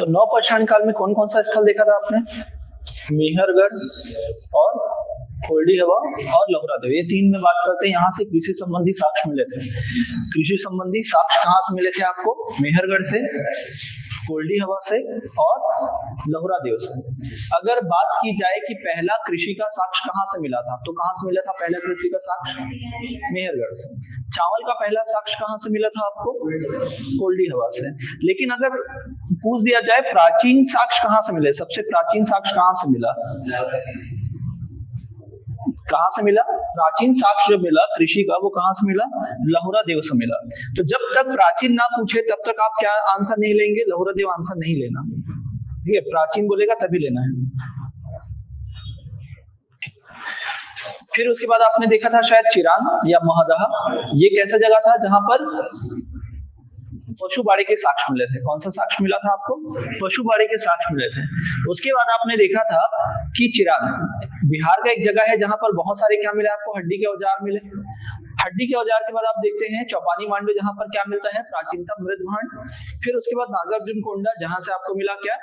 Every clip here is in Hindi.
तो नवपाषाण काल में कौन कौन सा स्थल देखा था आपने? मेहरगढ़ और कोल्डी हवा और लहुरादेव, ये तीन में बात करते हैं। यहाँ से कृषि संबंधी साक्ष्य मिले थे। कृषि संबंधी साक्ष्य कहाँ से मिले थे आपको? मेहरगढ़ से, कोल्डी हवा से और लहुरादेव से। अगर बात की जाए कि पहला कृषि का साक्ष्य कहाँ से मिला था, तो कहाँ से मिला था पहला कृषि का साक्ष्य? मेहरगढ़ से। चावल का पहला साक्ष्य कहाँ से मिला था आपको? कोल्डी हवा से। लेकिन अगर पूछ दिया जाए प्राचीन साक्ष्य कहाँ से मिले, सबसे प्राचीन साक्ष्य कहाँ से मिला? कहाँ से मिला? प्राचीन साक्ष्य जो मिला कृषि का वो कहाँ से मिला? लहुरादेव से मिला। तो जब तक प्राचीन ना पूछे तब तक आप क्या आंसर नहीं लेंगे? लहुरादेव आंसर नहीं लेना, ठीक है? प्राचीन बोलेगा तभी लेना है। फिर उसके बाद आपने देखा था शायद चिरांग या महदह, ये कैसा जगह था जहां पर पशुबाड़ी के साक्ष्य मिले थे? कौन सा साक्ष्य मिला था आपको? पशुबाड़ी के साक्ष्य मिले थे। उसके बाद आपने देखा था कि चिरांग बिहार का एक जगह है जहां पर बहुत सारे क्या मिले आपको? हड्डी के औजार मिले। हड्डी के औजार के बाद आप देखते हैं चौपानी मांडू, जहां पर क्या मिलता है? प्राचीनतम मृद भांड। फिर उसके बाद नागार्जुन कोंडा, जहां से आपको मिला क्या?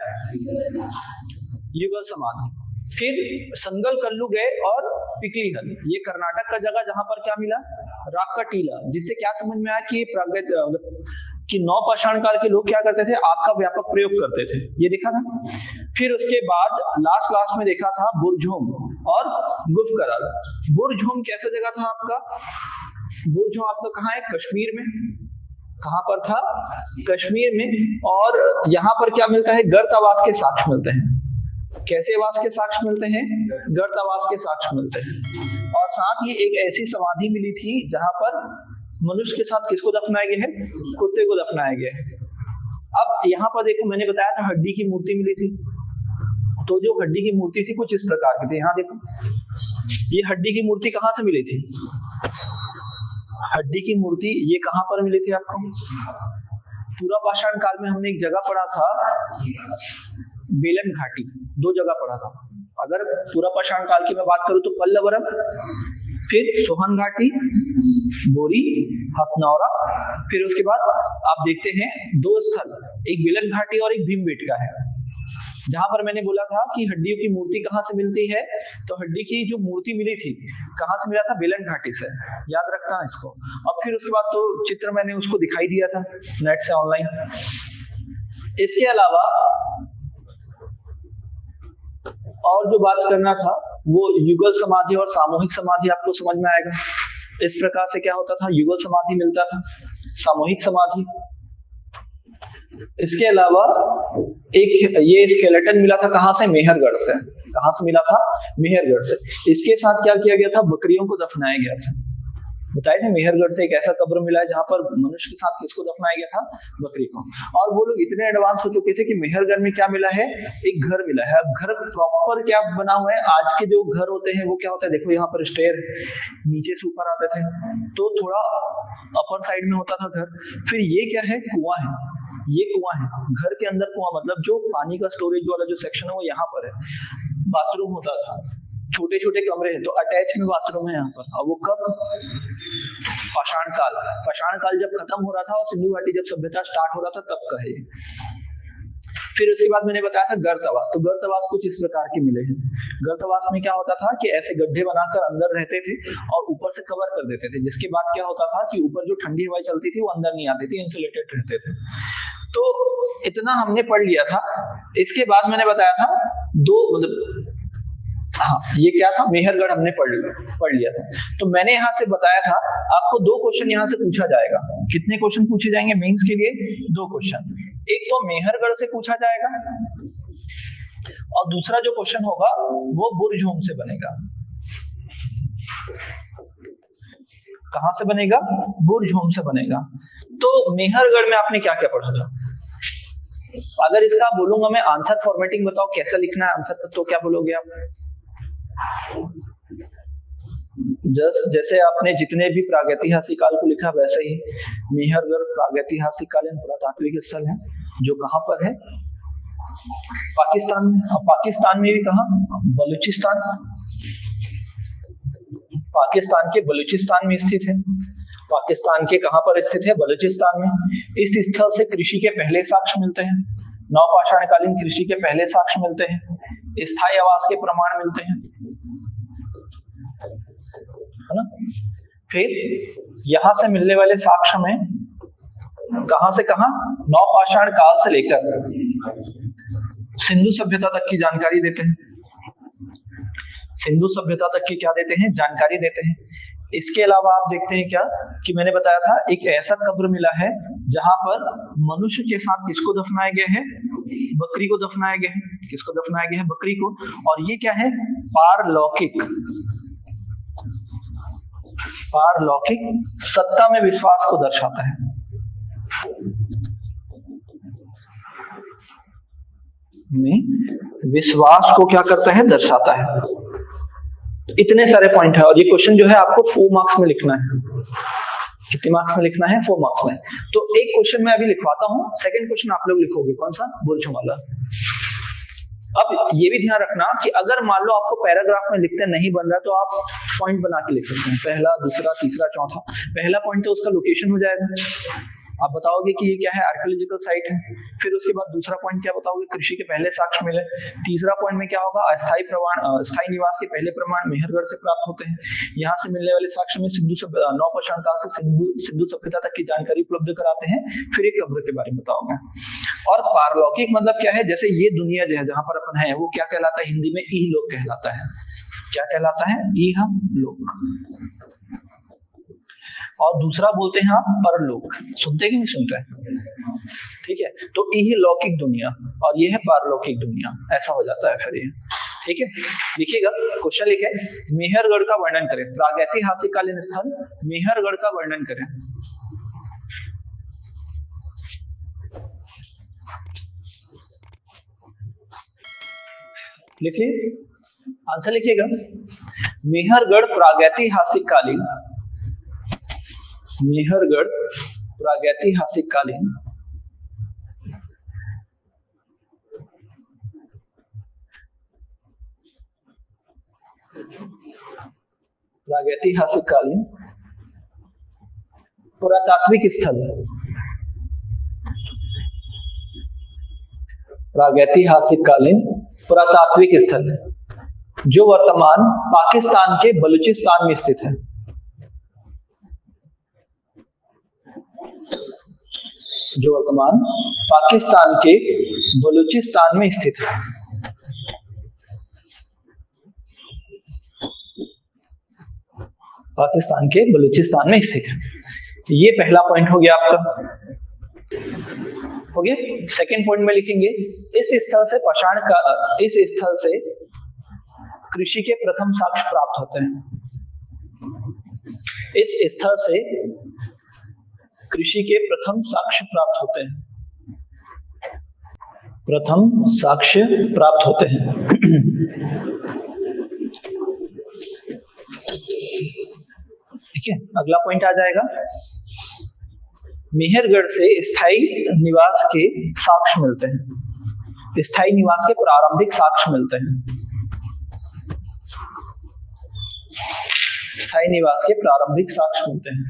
युगल समाधि। फिर संगल कल्लू गए और पिकलीहल, ये कर्नाटक का जगह जहां पर क्या मिला? राक का टीला, जिससे क्या समझ में आया कि नवपाषाण काल के लोग क्या करते थे? आग का व्यापक प्रयोग करते थे, ये देखा था। फिर उसके बाद लास्ट में देखा था बुरझोम और गुफकराल। बुरझोम कैसा जगह था आपका? बुरझोम आपका कहाँ है? कश्मीर में। कहां पर था? कश्मीर में। और यहाँ पर क्या मिलता है? गर्त आवास के साक्ष्य मिलते हैं। कैसे आवास के साक्ष्य मिलते हैं? गर्त आवास के साक्ष्य मिलते हैं। और साथ ही एक ऐसी समाधि मिली थी जहां पर मनुष्य के साथ किसको दफनाया गया है? कुत्ते को दफनाया गया है। अब यहाँ पर देखो, मैंने बताया था हड्डी की मूर्ति मिली थी, तो जो हड्डी की मूर्ति थी कुछ इस प्रकार की थी। यहाँ देखो, ये हड्डी की मूर्ति कहाँ से मिली थी? हड्डी की मूर्ति ये कहाँ पर मिली थी आपको? पुरापाषाण काल में हमने एक जगह पढ़ा था, बेलन घाटी, दो जगह पढ़ा था। अगर पुरापाषाण काल की मैं बात करूं तो पल्लवरम, फिर सोहन घाटी, बोरी, हथनौरा। फिर उसके बाद आप देखते हैं दो स्थल, एक बेलन घाटी और एक भीमबेटका है, जहां पर मैंने बोला था कि हड्डियों की मूर्ति कहाँ से मिलती है। तो हड्डी की जो मूर्ति मिली थी कहाँ से मिला था? बेलन घाटी से, याद रखना है इसको। अब फिर उसके बाद तो चित्र मैंने उसको दिखाई दिया था नेट से ऑनलाइन। इसके अलावा और जो बात करना था वो युगल समाधि और सामूहिक समाधि आपको समझ में आएगा। इस प्रकार से क्या होता था? युगल समाधि मिलता था, सामूहिक समाधि। इसके अलावा एक ये स्केलेटन मिला था कहां से? मेहरगढ़ से। कहां से मिला था? मेहरगढ़ से। इसके साथ क्या किया गया था? बकरियों को दफनाया गया था। बताए थे मेहरगढ़ से एक ऐसा कब्र मिला है जहां पर मनुष्य के साथ किसको दफनाया गया था? बकरी को। और वो लोग इतने एडवांस हो चुके थे कि मेहरगढ़ में क्या मिला है? एक घर मिला है। अब घर प्रॉपर क्या बना हुआ है? आज के जो घर होते हैं वो क्या होता है? देखो यहाँ पर स्टेयर नीचे से ऊपर आते थे, तो थोड़ा अपर साइड में होता था घर। फिर ये क्या है? कुआं है। ये कुआं है, घर के अंदर कुआं, मतलब जो पानी का स्टोरेज वाला जो सेक्शन है वो यहाँ पर है। बाथरूम होता था, छोटे छोटे कमरे हैं, तो अटैच में बाथरूम है यहाँ पर। अब वो कब? पाषाण काल। पाषाण काल जब खत्म हो रहा था और सिंधु घाटी जब सभ्यता स्टार्ट हो रहा था तब का है ये। फिर उसके बाद मैंने बताया था गर्तवास। तो गर्तवास कुछ इस प्रकार के मिले हैं। गर्तवास में क्या होता था कि ऐसे गड्ढे बनाकर अंदर रहते थे और ऊपर से कवर कर देते थे, जिसके बाद क्या होता था कि ऊपर जो ठंडी हवा चलती थी वो अंदर नहीं आती थी, इंसुलेटेड रहते थे। तो इतना हमने पढ़ लिया था। इसके बाद मैंने बताया था दो, मतलब हाँ, ये क्या था? मेहरगढ़ हमने पढ़ लिया था। तो मैंने यहाँ से बताया था आपको दो क्वेश्चन यहाँ से पूछा जाएगा। कितने क्वेश्चन पूछे जाएंगे मेंस के लिए? दो क्वेश्चन। एक तो मेहरगढ़ से पूछा जाएगा और दूसरा जो क्वेश्चन होगा वो बुरझोम से बनेगा। कहां से बनेगा? बुरझोम से बनेगा। तो मेहरगढ़ में आपने क्या क्या पढ़ा था? अगर इसका बोलूंगा मैं आंसर फॉर्मेटिंग बताओ कैसा लिखना है आंसर, तो क्या बोलोगे आप? जैसे आपने जितने भी प्रागैतिहासिक काल को लिखा वैसे ही मेहरगढ़ प्रागैतिहासिक कालीन पुरातात्विक स्थल है, जो कहां पर है? पाकिस्तान में। पाकिस्तान में भी कहां? बलूचिस्तान। पाकिस्तान के बलूचिस्तान में स्थित है। पाकिस्तान के कहां पर स्थित है? बलूचिस्तान में। इस स्थल से कृषि के पहले साक्ष्य मिलते हैं। नवपाषाणकालीन कृषि के पहले साक्ष्य मिलते हैं, स्थायी आवास के प्रमाण मिलते हैं, है ना। फिर यहां से मिलने वाले साक्ष्य में कहां से कहां, नवपाषाण काल से लेकर सिंधु सभ्यता तक की जानकारी देते हैं। सिंधु सभ्यता तक की क्या देते हैं, जानकारी देते हैं। इसके अलावा आप देखते हैं क्या कि मैंने बताया था एक ऐसा कब्र मिला है जहां पर मनुष्य के साथ किसको दफनाया गया है, बकरी को दफनाया गया है। किसको दफनाया गया है, बकरी को। और ये क्या है, पारलौकिक, पारलौकिक सत्ता में विश्वास को दर्शाता है। में विश्वास को क्या करता है, दर्शाता है। इतने सारे पॉइंट है और ये क्वेश्चन जो है आपको 4 मार्क्स में लिखना है। कितने मार्क्स में लिखना है, 4 मार्क्स में। तो एक क्वेश्चन मैं अभी लिखवाता हूँ, सेकंड क्वेश्चन आप लोग लिखोगे, कौन सा, बोलछो वाला। अब ये भी ध्यान रखना कि अगर मान लो आपको पैराग्राफ में लिखते नहीं बन रहा तो आप पॉइंट बना के लिख सकते हैं, पहला, दूसरा, तीसरा, चौथा। पहला पॉइंट तो उसका लोकेशन हो जाएगा, आप बताओगे कि ये क्या है, आर्कियोलॉजिकल साइट है। फिर उसके बाद दूसरा पॉइंट क्या बताओगे, कृषि के पहले साक्ष्य मिले। तीसरा पॉइंट में क्या होगा, अस्थायी प्रमाण, स्थायी निवास के पहले प्रमाण मेहरगढ़ से प्राप्त होते हैं। यहाँ से मिलने वाले साक्ष्य में नवपाषाण काल से सिंधु सभ्यता तक की जानकारी उपलब्ध कराते हैं। फिर एक कब्र के बारे में बताओगे। और पारलौकिक मतलब क्या है, जैसे ये दुनिया जो है जहां पर अपन है वो क्या कहलाता है, हिंदी में इहलोक कहलाता है। क्या कहलाता है, इहलोक। और दूसरा बोलते हैं आप परलोक। सुनते कि नहीं सुनते, ठीक है। तो इहलौकिक दुनिया और ये है पारलौकिक दुनिया, ऐसा हो जाता है फिर ये, ठीक है। लिखिएगा, क्वेश्चन लिखे, मेहरगढ़ का वर्णन करें। प्रागैतिहासिक कालीन स्थल मेहरगढ़ का वर्णन करें। लिखिए, आंसर लिखिएगा। मेहरगढ़ प्रागैतिहासिक कालीन, मेहरगढ़ प्रागैतिहासिक कालीन प्रागैतिहासिक कालीन पुरातात्विक स्थल, प्रागैतिहासिक कालीन पुरातात्विक स्थल है जो वर्तमान पाकिस्तान के बलूचिस्तान में स्थित है। जो वर्तमान पाकिस्तान के बलूचिस्तान में स्थित है। पाकिस्तान के बलूचिस्तान में स्थित है। ये पहला पॉइंट हो गया आपका, हो गया। सेकंड पॉइंट में लिखेंगे, इस स्थल से पाषाण का, इस स्थल से कृषि के प्रथम साक्ष्य प्राप्त होते हैं। इस स्थल से कृषि के प्रथम साक्ष्य प्राप्त होते हैं, प्रथम साक्ष्य प्राप्त होते हैं। ठीक है, अगला पॉइंट आ जाएगा, मेहरगढ़ से स्थायी निवास के साक्ष्य मिलते हैं। स्थायी निवास के प्रारंभिक साक्ष्य मिलते हैं। स्थायी निवास के प्रारंभिक साक्ष्य मिलते हैं।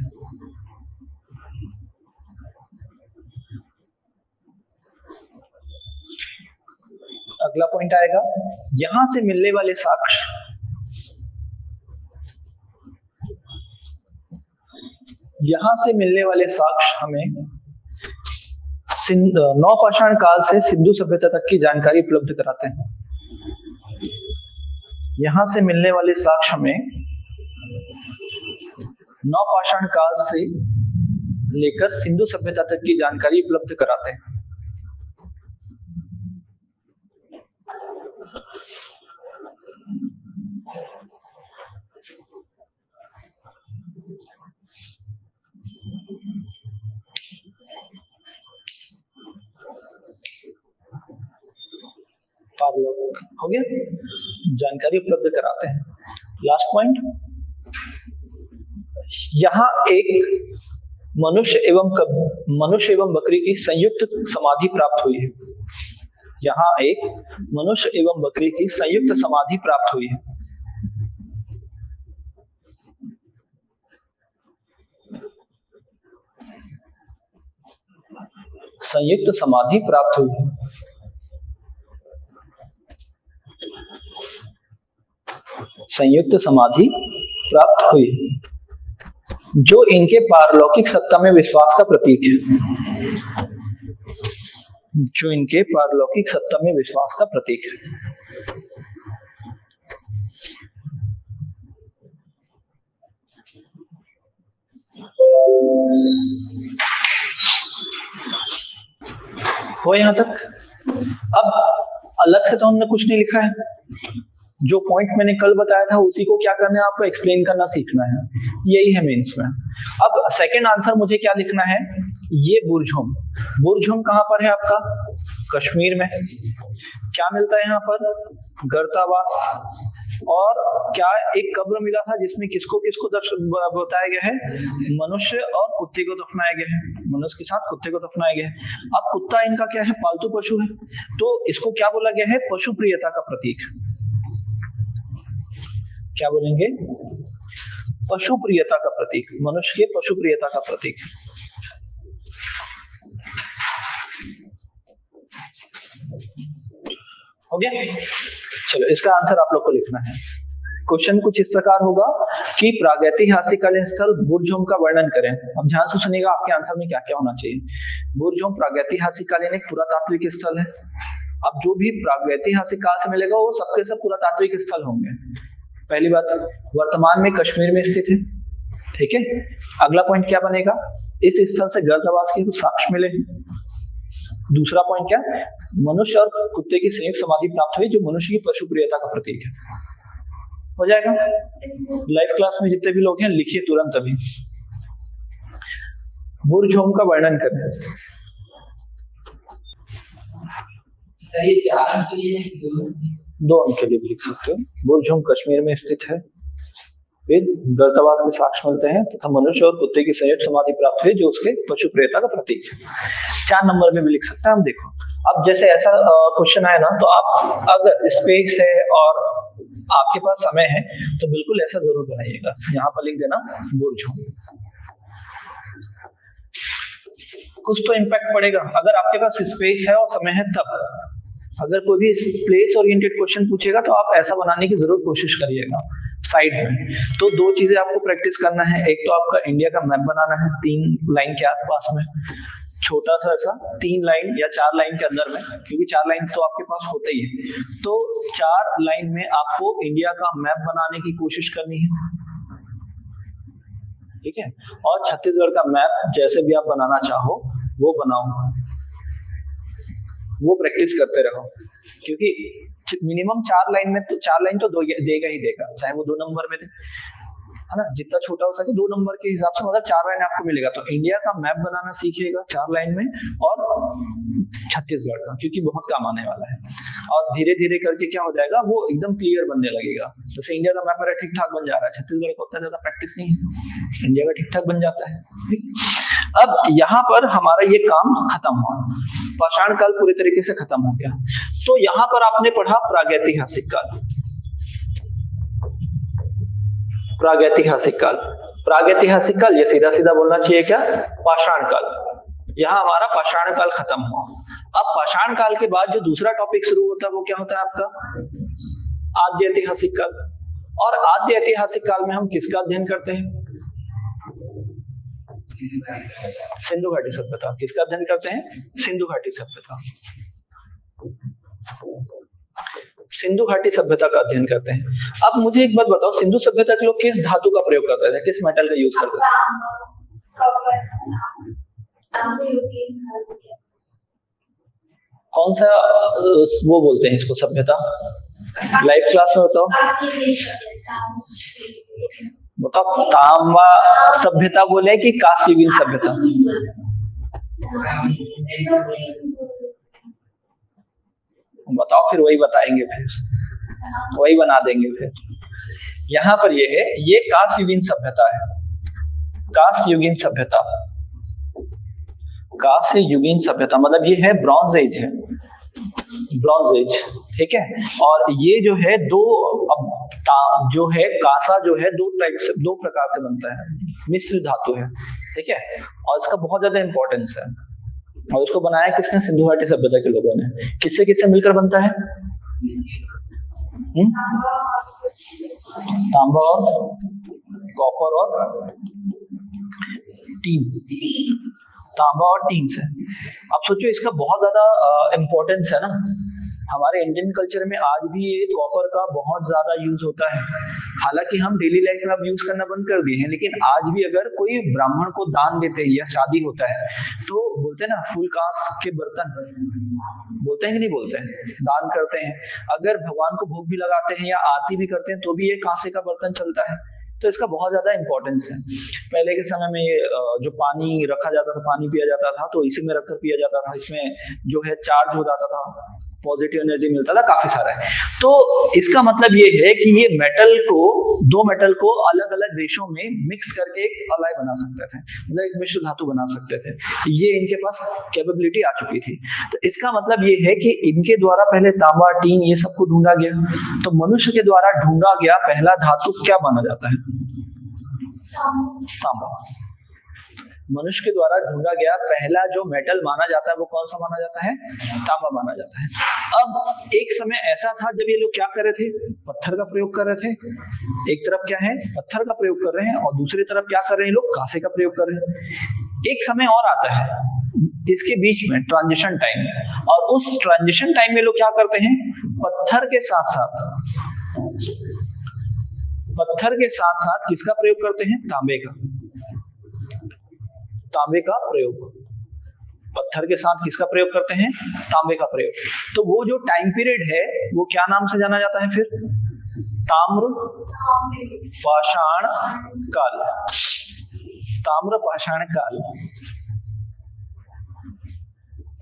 अगला पॉइंट आएगा, यहां से मिलने वाले साक्ष्य, यहां से मिलने वाले साक्ष्य हमें नवपाषाण काल से सिंधु सभ्यता तक की जानकारी उपलब्ध कराते हैं। यहां से मिलने वाले साक्ष्य हमें नवपाषाण काल से लेकर सिंधु सभ्यता तक की जानकारी उपलब्ध कराते हैं। हो गया, जानकारी उपलब्ध कराते हैं। लास्ट पॉइंट, यहां एक मनुष्य एवं बकरी की संयुक्त समाधि प्राप्त हुई है। यहां एक मनुष्य एवं बकरी की संयुक्त समाधि प्राप्त हुई है। संयुक्त समाधि प्राप्त हुई है। संयुक्त समाधि प्राप्त हुई, जो इनके पारलौकिक सत्ता में विश्वास का प्रतीक है, जो इनके पारलौकिक सत्ता में विश्वास का प्रतीक है। हो यहां तक? अब अलग से तो हमने कुछ नहीं लिखा है, जो पॉइंट मैंने कल बताया था उसी को क्या करना है, आपको एक्सप्लेन करना सीखना है, यही है मेंस में। अब सेकंड आंसर मुझे क्या लिखना है, ये बुर्जहोम। बुर्जहोम कहां पर है आपका? कश्मीर में। क्या मिलता है यहाँ पर? गर्तावास। और क्या एक कब्र मिला था जिसमें किसको किसको बताया गया है? मनुष्य और कुत्ते को दफनाया गया है, मनुष्य के साथ कुत्ते को दफनाया गया है। अब कुत्ता इनका क्या है? पालतू पशु है, तो इसको क्या बोला गया है? पशु प्रियता का प्रतीक। क्या बोलेंगे? पशु प्रियता का प्रतीक, मनुष्य के पशु प्रियता का प्रतीक। हो गया? चलो इसका आंसर आप लोग को लिखना है। क्वेश्चन कुछ इस प्रकार होगा कि प्रागैतिहासिककालीन स्थल बुर्जहोम का वर्णन करें। अब ध्यान से सुनिएगा, आपके आंसर में क्या क्या होना चाहिए। बुर्जहोम प्रागैतिहासिककालीन एक पुरातात्विक स्थल है। अब जो भी प्रागैतिहासिक काल से मिलेगा वो सबके सब पुरातात्विक स्थल होंगे। पहली बात, वर्तमान में कश्मीर में स्थित है, ठीक है। अगला पॉइंट क्या बनेगा? इस स्थल से गर्दावास के साक्ष्य मिले। दूसरा पॉइंट क्या? मनुष्य और कुत्ते की संयुक्त समाधि प्राप्त हुई, जो मनुष्य की पशु प्रियता का प्रतीक है। हो जाएगा? लाइव क्लास में जितने भी लोग हैं लिखिए तुरंत अभी। बुर्जहोम का वर्णन करें। सर ये 4 अंक के लिए है, 2 अंक के लिए भी लिख सकते हो। बुर्जहोम कश्मीर में स्थित है, फिर गर्तावास के साक्ष्य मिलते हैं तथा मनुष्य और कुत्ते की संयुक्त समाधि प्राप्त हुई, जो उसके पशु प्रियता का प्रतीक है। 4 नंबर में भी लिख सकते हैं हम। देखो अब जैसे ऐसा क्वेश्चन आए ना, तो आप अगर स्पेस है और आपके पास समय है तो बिल्कुल ऐसा जरूर बनाइएगा। यहाँ पर लिख देना बुर्जहोम। कुछ तो इम्पैक्ट पड़ेगा अगर आपके पास स्पेस है और समय है तब। अगर कोई भी प्लेस ओरिएंटेड क्वेश्चन पूछेगा तो आप ऐसा बनाने की जरूर कोशिश करिएगा साइड में। तो 2 चीजें आपको प्रैक्टिस करना है। एक तो आपका इंडिया का मैप बनाना है 3 लाइन के आसपास में, छोटा सा ऐसा 3 लाइन या 4 लाइन के अंदर में, क्योंकि 4 लाइन तो आपके पास होता ही है। तो 4 लाइन में आपको इंडिया का मैप बनाने की कोशिश करनी है, ठीक है। और छत्तीसगढ़ का मैप जैसे भी आप बनाना चाहो वो बनाओ, वो प्रैक्टिस करते रहो, क्योंकि मिनिमम 4 लाइन में तो 4 लाइन तो देगा ही देगा, चाहे वो 2 नंबर में दे, है ना। जितना छोटा हो सके 2 नंबर के हिसाब से, मतलब 4 लाइन आपको मिलेगा। तो इंडिया का मैप बनाना सीखिएगा 4 लाइन में, और छत्तीसगढ़ का, क्योंकि बहुत काम आने वाला है। और धीरे धीरे करके क्या हो जाएगा, वो एकदम क्लियर बनने लगेगा। जैसे इंडिया का मैप मेरा ठीक ठाक बन जा रहा है, छत्तीसगढ़ का उतना ज्यादा प्रैक्टिस नहीं है, इंडिया का ठीक ठाक बन जाता है। अब यहाँ पर हमारा ये काम खत्म हुआ, पाषाण काल पूरी तरीके से खत्म हो गया। तो यहाँ पर आपने पढ़ा प्रागैतिहासिक काल। प्रागैतिहासिक काल, प्रागैतिहासिक काल, ये सीधा सीधा बोलना चाहिए क्या? पाषाण काल। यहाँ हमारा पाषाण काल खत्म हुआ। अब पाषाण काल के बाद जो दूसरा टॉपिक शुरू होता है वो क्या होता है आपका? आद्य ऐतिहासिक काल। और आद्य ऐतिहासिक काल में हम किसका अध्ययन करते हैं? सिंधु घाटी सभ्यता। किसका अध्ययन करते हैं? सिंधु घाटी सभ्यता। सिंधु घाटी सभ्यता का अध्ययन करते हैं। अब मुझे एक बात बताओ, सिंधु सभ्यता के लोग किस धातु का प्रयोग करते थे, किस मेटल का यूज करते थे? कौन सा वो बोलते हैं इसको सभ्यता? लाइव क्लास में बताओ, बताओ तांबा सभ्यता बोले कि कांस्ययुगीन सभ्यता? बताओ, फिर वही बताएंगे, फिर वही बना देंगे। फिर यहाँ पर ये है, ये कांस्ययुगीन सभ्यता है। कांस्ययुगीन सभ्यता, कांस्ययुगीन सभ्यता मतलब ये है ब्रॉन्ज एज है, ब्रॉन्ज एज, ठीक है। और ये जो है जो है कांसा जो है 2 प्रकार से बनता है, मिश्र धातु है, ठीक है। और इसका बहुत ज्यादा इंपॉर्टेंस है। और उसको बनाया किसने? सिंधु घाटी सभ्यता के लोगों ने। किससे किससे मिलकर बनता है? तांबा और कॉपर और टीन, तांबा और टीन से। अब सोचो इसका बहुत ज्यादा इम्पोर्टेंस है ना, हमारे इंडियन कल्चर में आज भी ये कॉपर का बहुत ज्यादा यूज होता है। हालांकि हम डेली लाइफ में अब यूज करना बंद कर दिए हैं, लेकिन आज भी अगर कोई ब्राह्मण को दान देते हैं या शादी होता है तो बोलते हैं ना फुल कांस के बर्तन, बोलते हैं कि नहीं बोलते हैं, दान करते हैं। अगर भगवान को भोग भी लगाते हैं या आरती भी करते हैं तो भी ये कांसे का बर्तन चलता है। तो इसका बहुत ज्यादा इंपॉर्टेंस है। पहले के समय में जो पानी रखा जाता था, पानी पिया जाता था तो इसी में रखकर पिया जाता था। इसमें जो है चार्ज हो जाता था, पॉजिटिव एनर्जी मिलता था, काफी सारा है। तो इसका मतलब ये है कि ये मेटल को, दो मेटल को अलग अलग रेशो में मिक्स करके एक अलॉय बना सकते थे, मतलब एक मिश्र धातु बना सकते थे। ये इनके पास कैपेबिलिटी आ चुकी थी। तो इसका मतलब ये है कि इनके द्वारा पहले तांबा, टीन ये सबको ढूंढा गया। तो मनुष्य के द्वारा ढूंढा गया पहला धातु क्या माना जाता है? तांबा। मनुष्य के द्वारा ढूंढा गया पहला जो मेटल माना जाता है वो कौन सा माना जाता है? तांबा माना जाता है। अब एक समय ऐसा था जब ये लोग क्या कर रहे थे? पत्थर का प्रयोग कर रहे थे। एक तरफ क्या है? पत्थर का प्रयोग कर रहे हैं और दूसरी तरफ क्या कर रहे हैं? लोग कांसे का प्रयोग कर रहे हैं। एक समय और आता है इसके बीच में, ट्रांजिशन टाइम, और उस ट्रांजिशन टाइम में लोग क्या करते हैं? पत्थर के साथ साथ किसका प्रयोग करते हैं? तांबे का। तांबे का प्रयोग, पत्थर के साथ किसका प्रयोग करते हैं? तांबे का प्रयोग। तो वो जो टाइम पीरियड है वो क्या नाम से जाना जाता है फिर? ताम्र पाषाण काल। ताम्र पाषाण काल।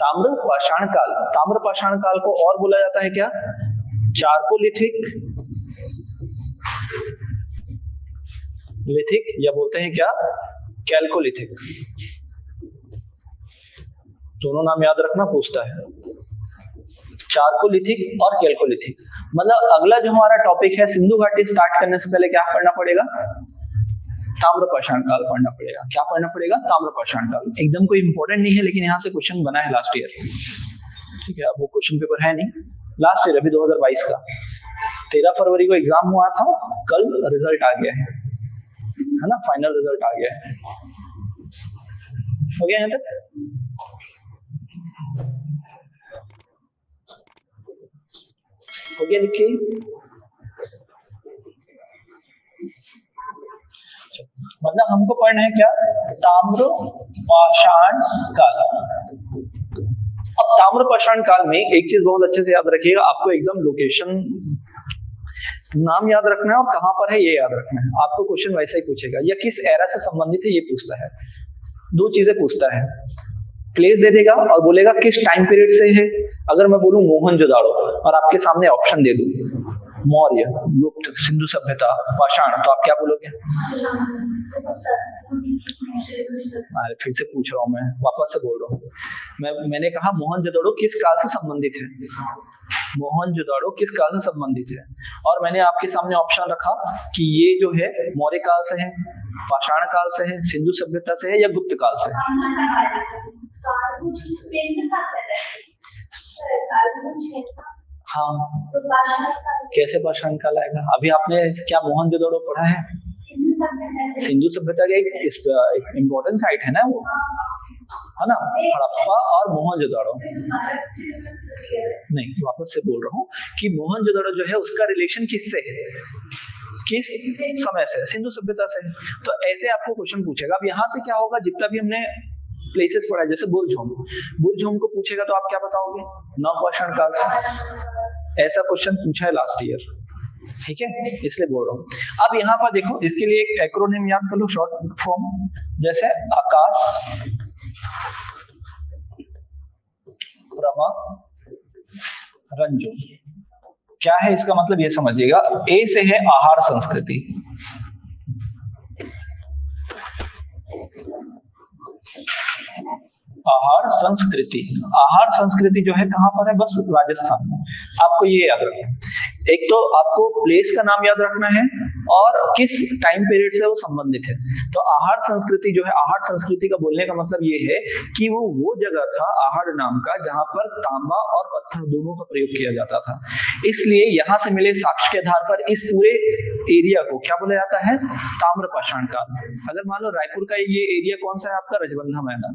ताम्र पाषाण काल। ताम्र पाषाण काल को और बोला जाता है क्या? चारकोलिथिक, लिथिक, या बोलते हैं क्या? कैल्कोलिथिक। दोनों नाम याद रखना, पूछता है। चारकोलिथिक और कैल्कोलिथिक। मतलब अगला जो हमारा टॉपिक है सिंधु घाटी स्टार्ट करने से पहले क्या पढ़ना पड़ेगा? ताम्रपाषाण काल पढ़ना पड़ेगा। क्या पढ़ना पड़ेगा? ताम्रपाषाण काल। एकदम कोई इंपॉर्टेंट नहीं है, लेकिन यहाँ से क्वेश्चन बना है लास्ट ईयर। ठीक है, अब वो क्वेश्चन पेपर है नहीं, लास्ट ईयर अभी 2022 का 13 फरवरी को एग्जाम हुआ था, कल रिजल्ट आ गया है ना, फाइनल रिजल्ट आ गया है। हो गया यहाँ तक? हो गया लिखे? मतलब हमको पढ़ना है क्या? ताम्र पाषाण काल। अब ताम्र पाषाण काल में एक चीज बहुत अच्छे से याद रखिएगा, आपको एकदम लोकेशन, नाम याद रखना है और कहां पर है ये याद रखना है। आपको क्वेश्चन वैसा ही पूछेगा, या किस एरा से संबंधित है ये पूछता है। दो चीजें पूछता है, प्लेस दे देगा और बोलेगा किस टाइम पीरियड से है। अगर मैं बोलूं मोहनजोदाड़ो और आपके सामने ऑप्शन दे दूं मौर्य, गुप्त, सिंधु सभ्यता, पाषाण, तो आप क्या बोलोगे? फिर से पूछ रहा हूं, मैं वापस से बोल रहा हूँ। मैंने कहा मोहनजोदाड़ो किस काल से संबंधित है? मोहनजोदाड़ो किस काल से संबंधित है? और मैंने आपके सामने ऑप्शन रखा कि ये जो है मौर्य काल से है, पाषाण काल से है, सिंधु सभ्यता से है, या गुप्त काल से? हाँ, कैसे पाषाण काल आएगा? अभी आपने क्या मोहनजोदाड़ो पढ़ा है? सिंधु सभ्यता का एक इम्पोर्टेंट साइट है ना वो, है ना, हड़प्पा और मोहनजोदाड़ो। नहीं, वापस से बोल रहा हूँ कि मोहनजोदाड़ो जो है उसका रिलेशन किससे है, किस समय से? सिंधु सभ्यता से। तो ऐसे आपको क्वेश्चन पूछेगा। अब यहाँ से क्या होगा, जितना भी हमने प्लेसेस पढ़ा है, जैसे बुर्जहोम को पूछेगा तो आप क्या बताओगे? नवपाषाण काल से। ऐसा क्वेश्चन पूछा है लास्ट ईयर, ठीक है, इसलिए बोल रहा हूँ। अब यहाँ पर देखो, इसके लिए एक एक्रोनिम याद कर लो, शॉर्ट फॉर्म, जैसे आकाश प्रमा रंजो। क्या है इसका मतलब, ये समझिएगा। ए से है आहार संस्कृति, आहार संस्कृति। आहार संस्कृति जो है कहां पर है? बस राजस्थान में। आपको ये याद रखना है। एक तो आपको प्लेस का नाम याद रखना है और किस टाइम पीरियड से वो संबंधित है। तो आहड़ संस्कृति जो है, आहड़ संस्कृति का बोलने का मतलब ये है कि वो जगह था आहड़ नाम का जहां पर तांबा और पत्थर दोनों का प्रयोग किया जाता था। इसलिए यहाँ से मिले साक्ष्य के आधार पर इस पूरे एरिया को क्या बोला जाता है, ताम्रपाषाण काल। अगर मान लो रायपुर का ये एरिया कौन सा है आपका, रजबंधा मैदान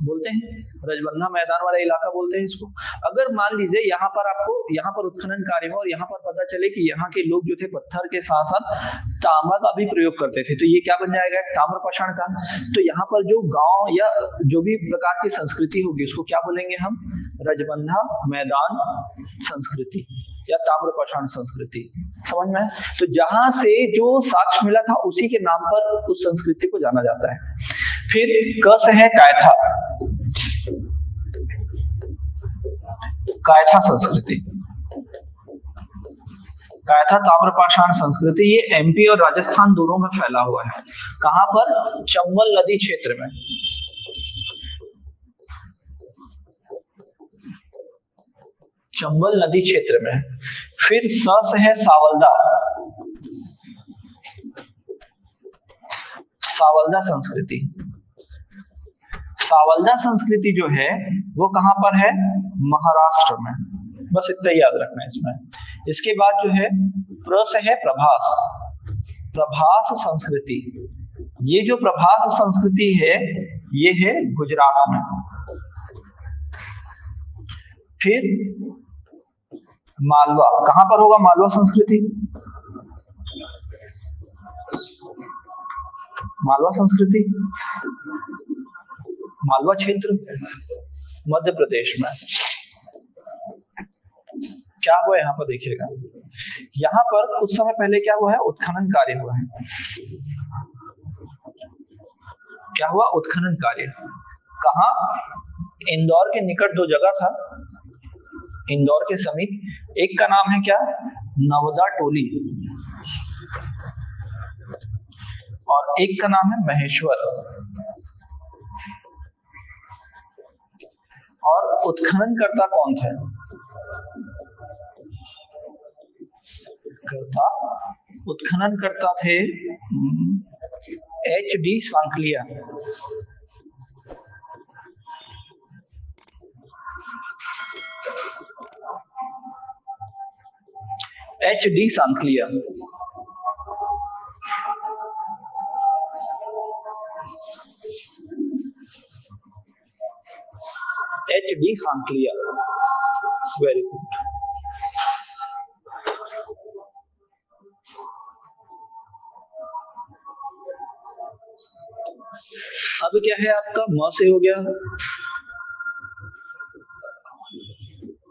बोलते हैं, रजबंधा मैदान वाला इलाका बोलते हैं इसको। अगर मान लीजिए यहाँ पर आपको यहाँ पर उत्खनन कार्य हो और यहाँ पर पता चले कि यहाँ के लोग जो थे पत्थर के साथ साथ तांबा का भी प्रयोग करते थे, तो ये क्या बन जाएगा, ताम्रपाषाण काल। तो यहाँ पर जो गांव या जो भी प्रकार की संस्कृति होगी उसको क्या बोलेंगे हम, रजबंधा मैदान संस्कृति या ताम्रपाषाण संस्कृति। समझ में? तो जहां से जो साक्ष्य मिला था उसी के नाम पर उस संस्कृति को जाना जाता है। फिर क से है कायथा, कायथा संस्कृति। कायथा ताम्रपाषाण संस्कृति ये एमपी और राजस्थान दोनों में फैला हुआ है। कहां पर, चंबल नदी क्षेत्र में। चंबल नदी क्षेत्र में। फिर स से है सावलदा, सावलदा संस्कृति। सावलदा संस्कृति जो है वो कहां पर है, महाराष्ट्र में। बस इतना याद रखना है इसमें। इसके बाद जो है प्र से है प्रभास, प्रभास संस्कृति। ये जो प्रभास संस्कृति है ये है गुजरात में। फिर मालवा, कहां पर होगा मालवा संस्कृति, मालवा संस्कृति, मालवा क्षेत्र मध्य प्रदेश में। क्या हुआ यहाँ पर देखिएगा, यहाँ पर कुछ समय पहले क्या हुआ है, उत्खनन कार्य हुआ है। क्या हुआ, उत्खनन कार्य। कहा, इंदौर के निकट दो जगह था, इंदौर के समीप। एक का नाम है क्या, नवदा टोली, और एक का नाम है महेश्वर। और उत्खनन करता कौन थे, उत्खनन करता थे HD Sankalia. HD Sankalia. HD Sankalia, very good. अब क्या है आपका, म से हो गया,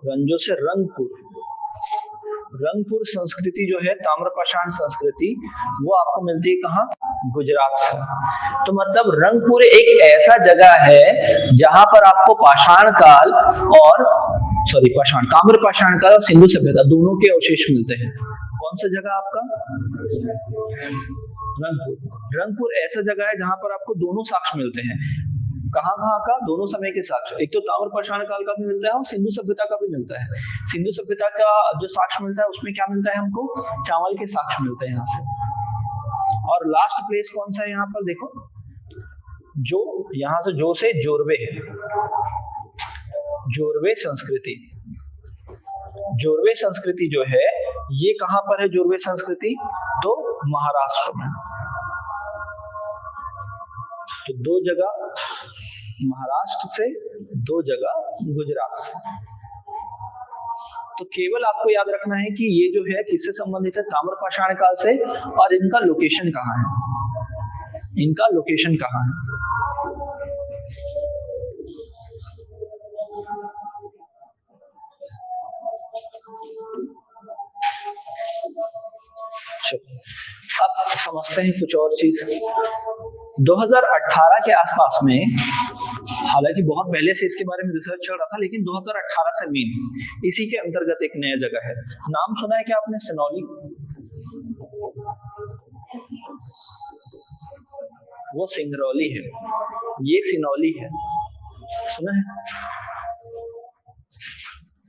रंजो से रंगपुर। रंगपुर संस्कृति जो है ताम्रपाषाण संस्कृति, वो आपको मिलती है कहाँ, गुजरात से। तो मतलब रंगपुर एक ऐसा जगह है जहां पर आपको पाषाण काल और ताम्रपाषाण काल और सिंधु सभ्यता दोनों के अवशेष मिलते हैं। कौन सा जगह आपका, रंगपुर। रंगपुर ऐसा जगह है जहां पर आपको दोनों साक्ष्य मिलते हैं। कहाँ का, दोनों समय के साक्ष्य। एक तो ताम्रपाषाण काल का भी मिलता है और सिंधु सभ्यता का भी मिलता है। सिंधु सभ्यता का जो साक्ष्य मिलता है उसमें क्या मिलता है हमको, चावल के साक्ष्य मिलते हैं यहाँ से। और लास्ट प्लेस कौन सा है यहाँ पर देखो, जो यहाँ से जो से जोरवे है, जोरवे संस्कृति। जोरवे संस्कृति जो है ये कहां पर है, जोरवे संस्कृति, तो महाराष्ट्र में। तो दो जगह महाराष्ट्र से, दो जगह गुजरात से। तो केवल आपको याद रखना है कि ये जो है किससे संबंधित है, ताम्रपाषाण काल से, और इनका लोकेशन कहाँ है, इनका लोकेशन कहाँ है। अब समझते हैं कुछ और चीज। 2018 के आसपास में, हालांकि बहुत पहले से इसके बारे में रिसर्च चल रहा था, लेकिन 2018 से मेन इसी के अंतर्गत एक नया जगह है। नाम सुना है क्या आपने, सिनौली? वो सिंगरौली है, ये सिनौली है। सुना है,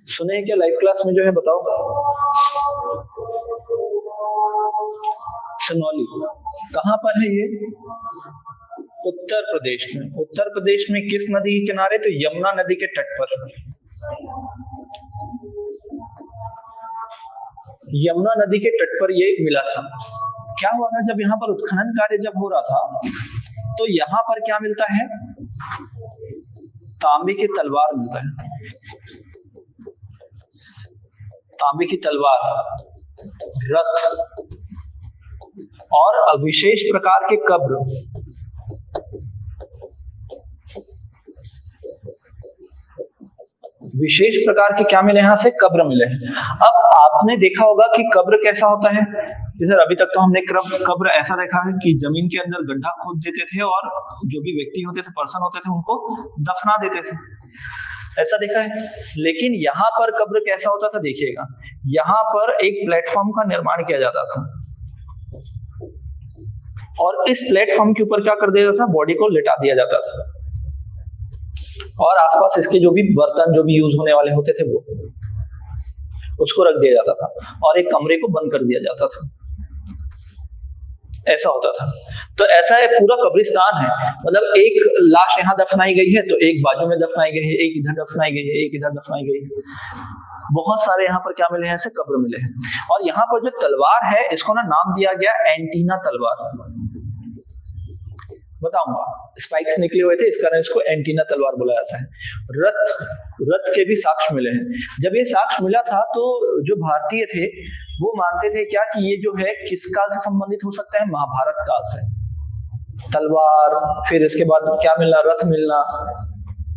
सुने क्या लाइव क्लास में जो है, बताओ। सनौली कहाँ पर है ये? उत्तर प्रदेश में। उत्तर प्रदेश में किस नदी के किनारे? तो यमुना नदी के तट पर। यमुना नदी के तट पर ये मिला था। क्या हुआ था जब यहाँ पर उत्खनन कार्य जब हो रहा था तो यहाँ पर क्या मिलता है? तांबे की तलवार मिलता है। तांबे की तलवार, रथ और विशेष प्रकार के कब्र। विशेष प्रकार के क्या मिले? यहाँ से कब्र मिले। अब आपने देखा होगा कि कब्र कैसा होता है। जैसे अभी तक तो हमने कब्र ऐसा देखा है कि जमीन के अंदर गड्ढा खोद देते थे और जो भी व्यक्ति होते थे, पर्सन होते थे, उनको दफना देते थे, ऐसा देखा है। लेकिन यहाँ पर कब्र कैसा होता था देखिएगा। यहाँ पर एक प्लेटफॉर्म का निर्माण किया जाता था और इस प्लेटफॉर्म के ऊपर क्या कर दिया जाता था? बॉडी को लिटा दिया जाता था और आसपास इसके जो भी बर्तन जो भी यूज होने वाले होते थे वो उसको रख दिया जाता था और एक कमरे को बंद कर दिया जाता था। ऐसा होता था। तो ऐसा है, पूरा कब्रिस्तान है। मतलब एक लाश यहाँ दफनाई गई है तो एक बाजू में दफनाई गई है, एक इधर दफनाई गई है, एक इधर दफनाई गई है। बहुत सारे यहाँ पर क्या मिले हैं? ऐसे कब्र मिले हैं। और यहाँ पर जो तलवार है इसको ना नाम दिया गया एंटीना तलवार। बताऊंगा, स्पाइक्स निकले हुए थे इस कारण इसको एंटीना तलवार बोला जाता है। रथ के भी साक्ष्य मिले हैं। जब ये साक्ष्य मिला था तो जो भारतीय थे वो मानते थे क्या कि ये जो है किस काल से संबंधित हो सकता है? महाभारत काल से। तलवार, फिर इसके बाद क्या मिलना? रथ मिलना।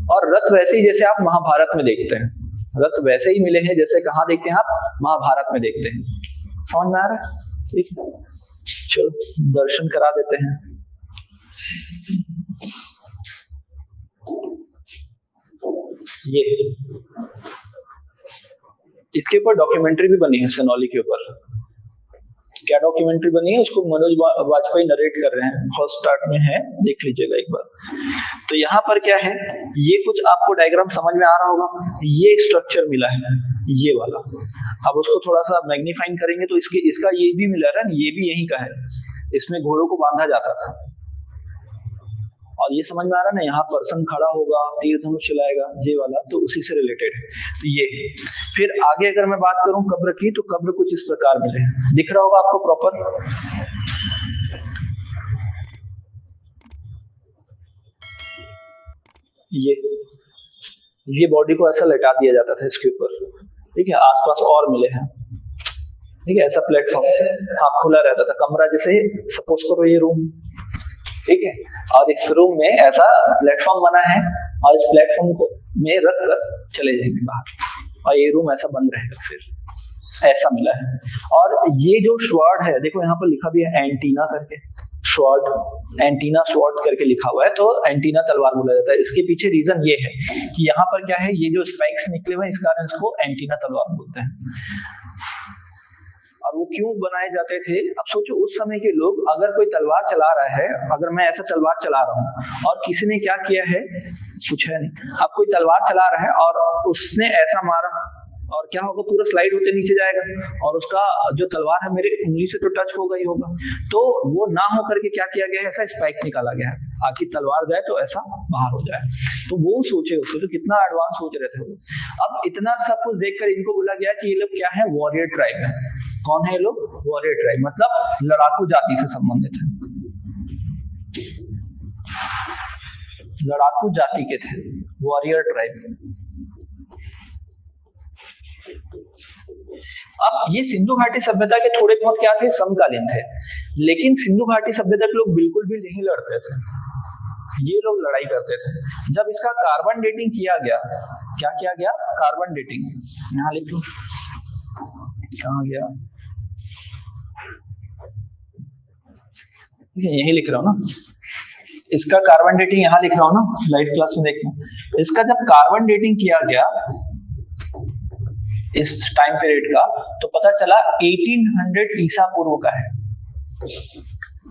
और रथ वैसे ही जैसे आप महाभारत में देखते हैं, रथ वैसे ही मिले हैं जैसे कहाँ देखते हैं आप? महाभारत में देखते हैं। समझ में आ रहा है? ठीक है, चलो दर्शन करा देते हैं। ये इसके ऊपर डॉक्यूमेंट्री भी बनी है सनौली के ऊपर। क्या डॉक्यूमेंट्री बनी है? उसको मनोज वाजपेयी नरेट कर रहे हैं, फर्स्ट स्टार्ट में है, देख लीजिएगा एक बार। तो यहाँ पर क्या है, ये कुछ आपको डायग्राम समझ में आ रहा होगा। ये स्ट्रक्चर मिला है, ये वाला। अब उसको थोड़ा सा मैग्नीफाइंग करेंगे तो इसका ये भी मिला है, ये भी यही का है। इसमें घोड़ों को बांधा जाता था और ये समझ में आ रहा है ना, यहाँ पर्सन खड़ा होगा, तीर धनुष चलाएगा, ये वाला तो उसी से रिलेटेड है। तो ये फिर आगे अगर मैं बात करूं कब्र की, तो कब्र कुछ इस प्रकार मिले हैं। दिख रहा होगा आपको प्रॉपर। ये बॉडी को ऐसा लेटा दिया जाता था इसके ऊपर, ठीक है। आसपास और मिले हैं, ठीक है। ऐसा प्लेटफॉर्म हाँ खुला रहता था, कमरा जैसे सपोज करो ये रूम, ठीक है, और इस रूम में ऐसा प्लेटफॉर्म बना है और इस प्लेटफॉर्म को में रख कर चले जाएंगे बाहर और ये रूम ऐसा बंद रहेगा। फिर ऐसा मिला है। और ये जो स्वॉर्ड है, देखो यहाँ पर लिखा भी है एंटीना करके, स्वॉर्ड, एंटीना स्वॉर्ड करके लिखा हुआ है, तो एंटीना तलवार बोला जाता है। इसके पीछे रीजन ये है कि यहाँ पर क्या है, ये जो स्पाइक्स निकले हुए हैं इस कारण इसको एंटीना तलवार बोलते हैं। और वो क्यों बनाए जाते थे? अब सोचो उस समय के लोग, अगर कोई तलवार चला रहा है, अगर मैं ऐसा तलवार चला रहा हूँ और किसी ने क्या किया है, कुछ है नहीं, अब कोई तलवार चला रहा है और उसने ऐसा मारा और क्या होगा, पूरा स्लाइड होते नीचे जाएगा और उसका जो तलवार है मेरे उंगली से तो टच होगा ही होगा। तो वो ना हो करके क्या किया गया है, ऐसा स्पाइक निकाला गया है ताकि तलवार जाए तो ऐसा बाहर हो जाए। तो वो सोचे, उसको तो कितना एडवांस सोच रहे थे वो। अब इतना सब कुछ देखकर इनको बोला गया कि ये लोग क्या है, वॉरियर ट्राइब है। कौन है ये लोग? वॉरियर ट्राइब, मतलब लड़ाकू जाति से संबंधित है, लड़ाकू जाति के थे, वॉरियर ट्राइब। अब ये सिंधु घाटी सभ्यता के थोड़े बहुत क्या थे, समकालीन थे, लेकिन सिंधु घाटी सभ्यता के लोग बिल्कुल भी नहीं लड़ते थे, ये लोग लड़ाई करते थे। जब इसका कार्बन डेटिंग किया गया, क्या किया गया, कार्बन डेटिंग, यहाँ लिख लो, कहाँ गया, यही लिख रहा हूँ ना, इसका कार्बन डेटिंग यहाँ लिख रहा हूँ ना, लाइट क्लास में देखना। इसका जब कार्बन डेटिंग किया गया इस टाइम पीरियड का, तो पता चला 1800 ईसा पूर्व का है।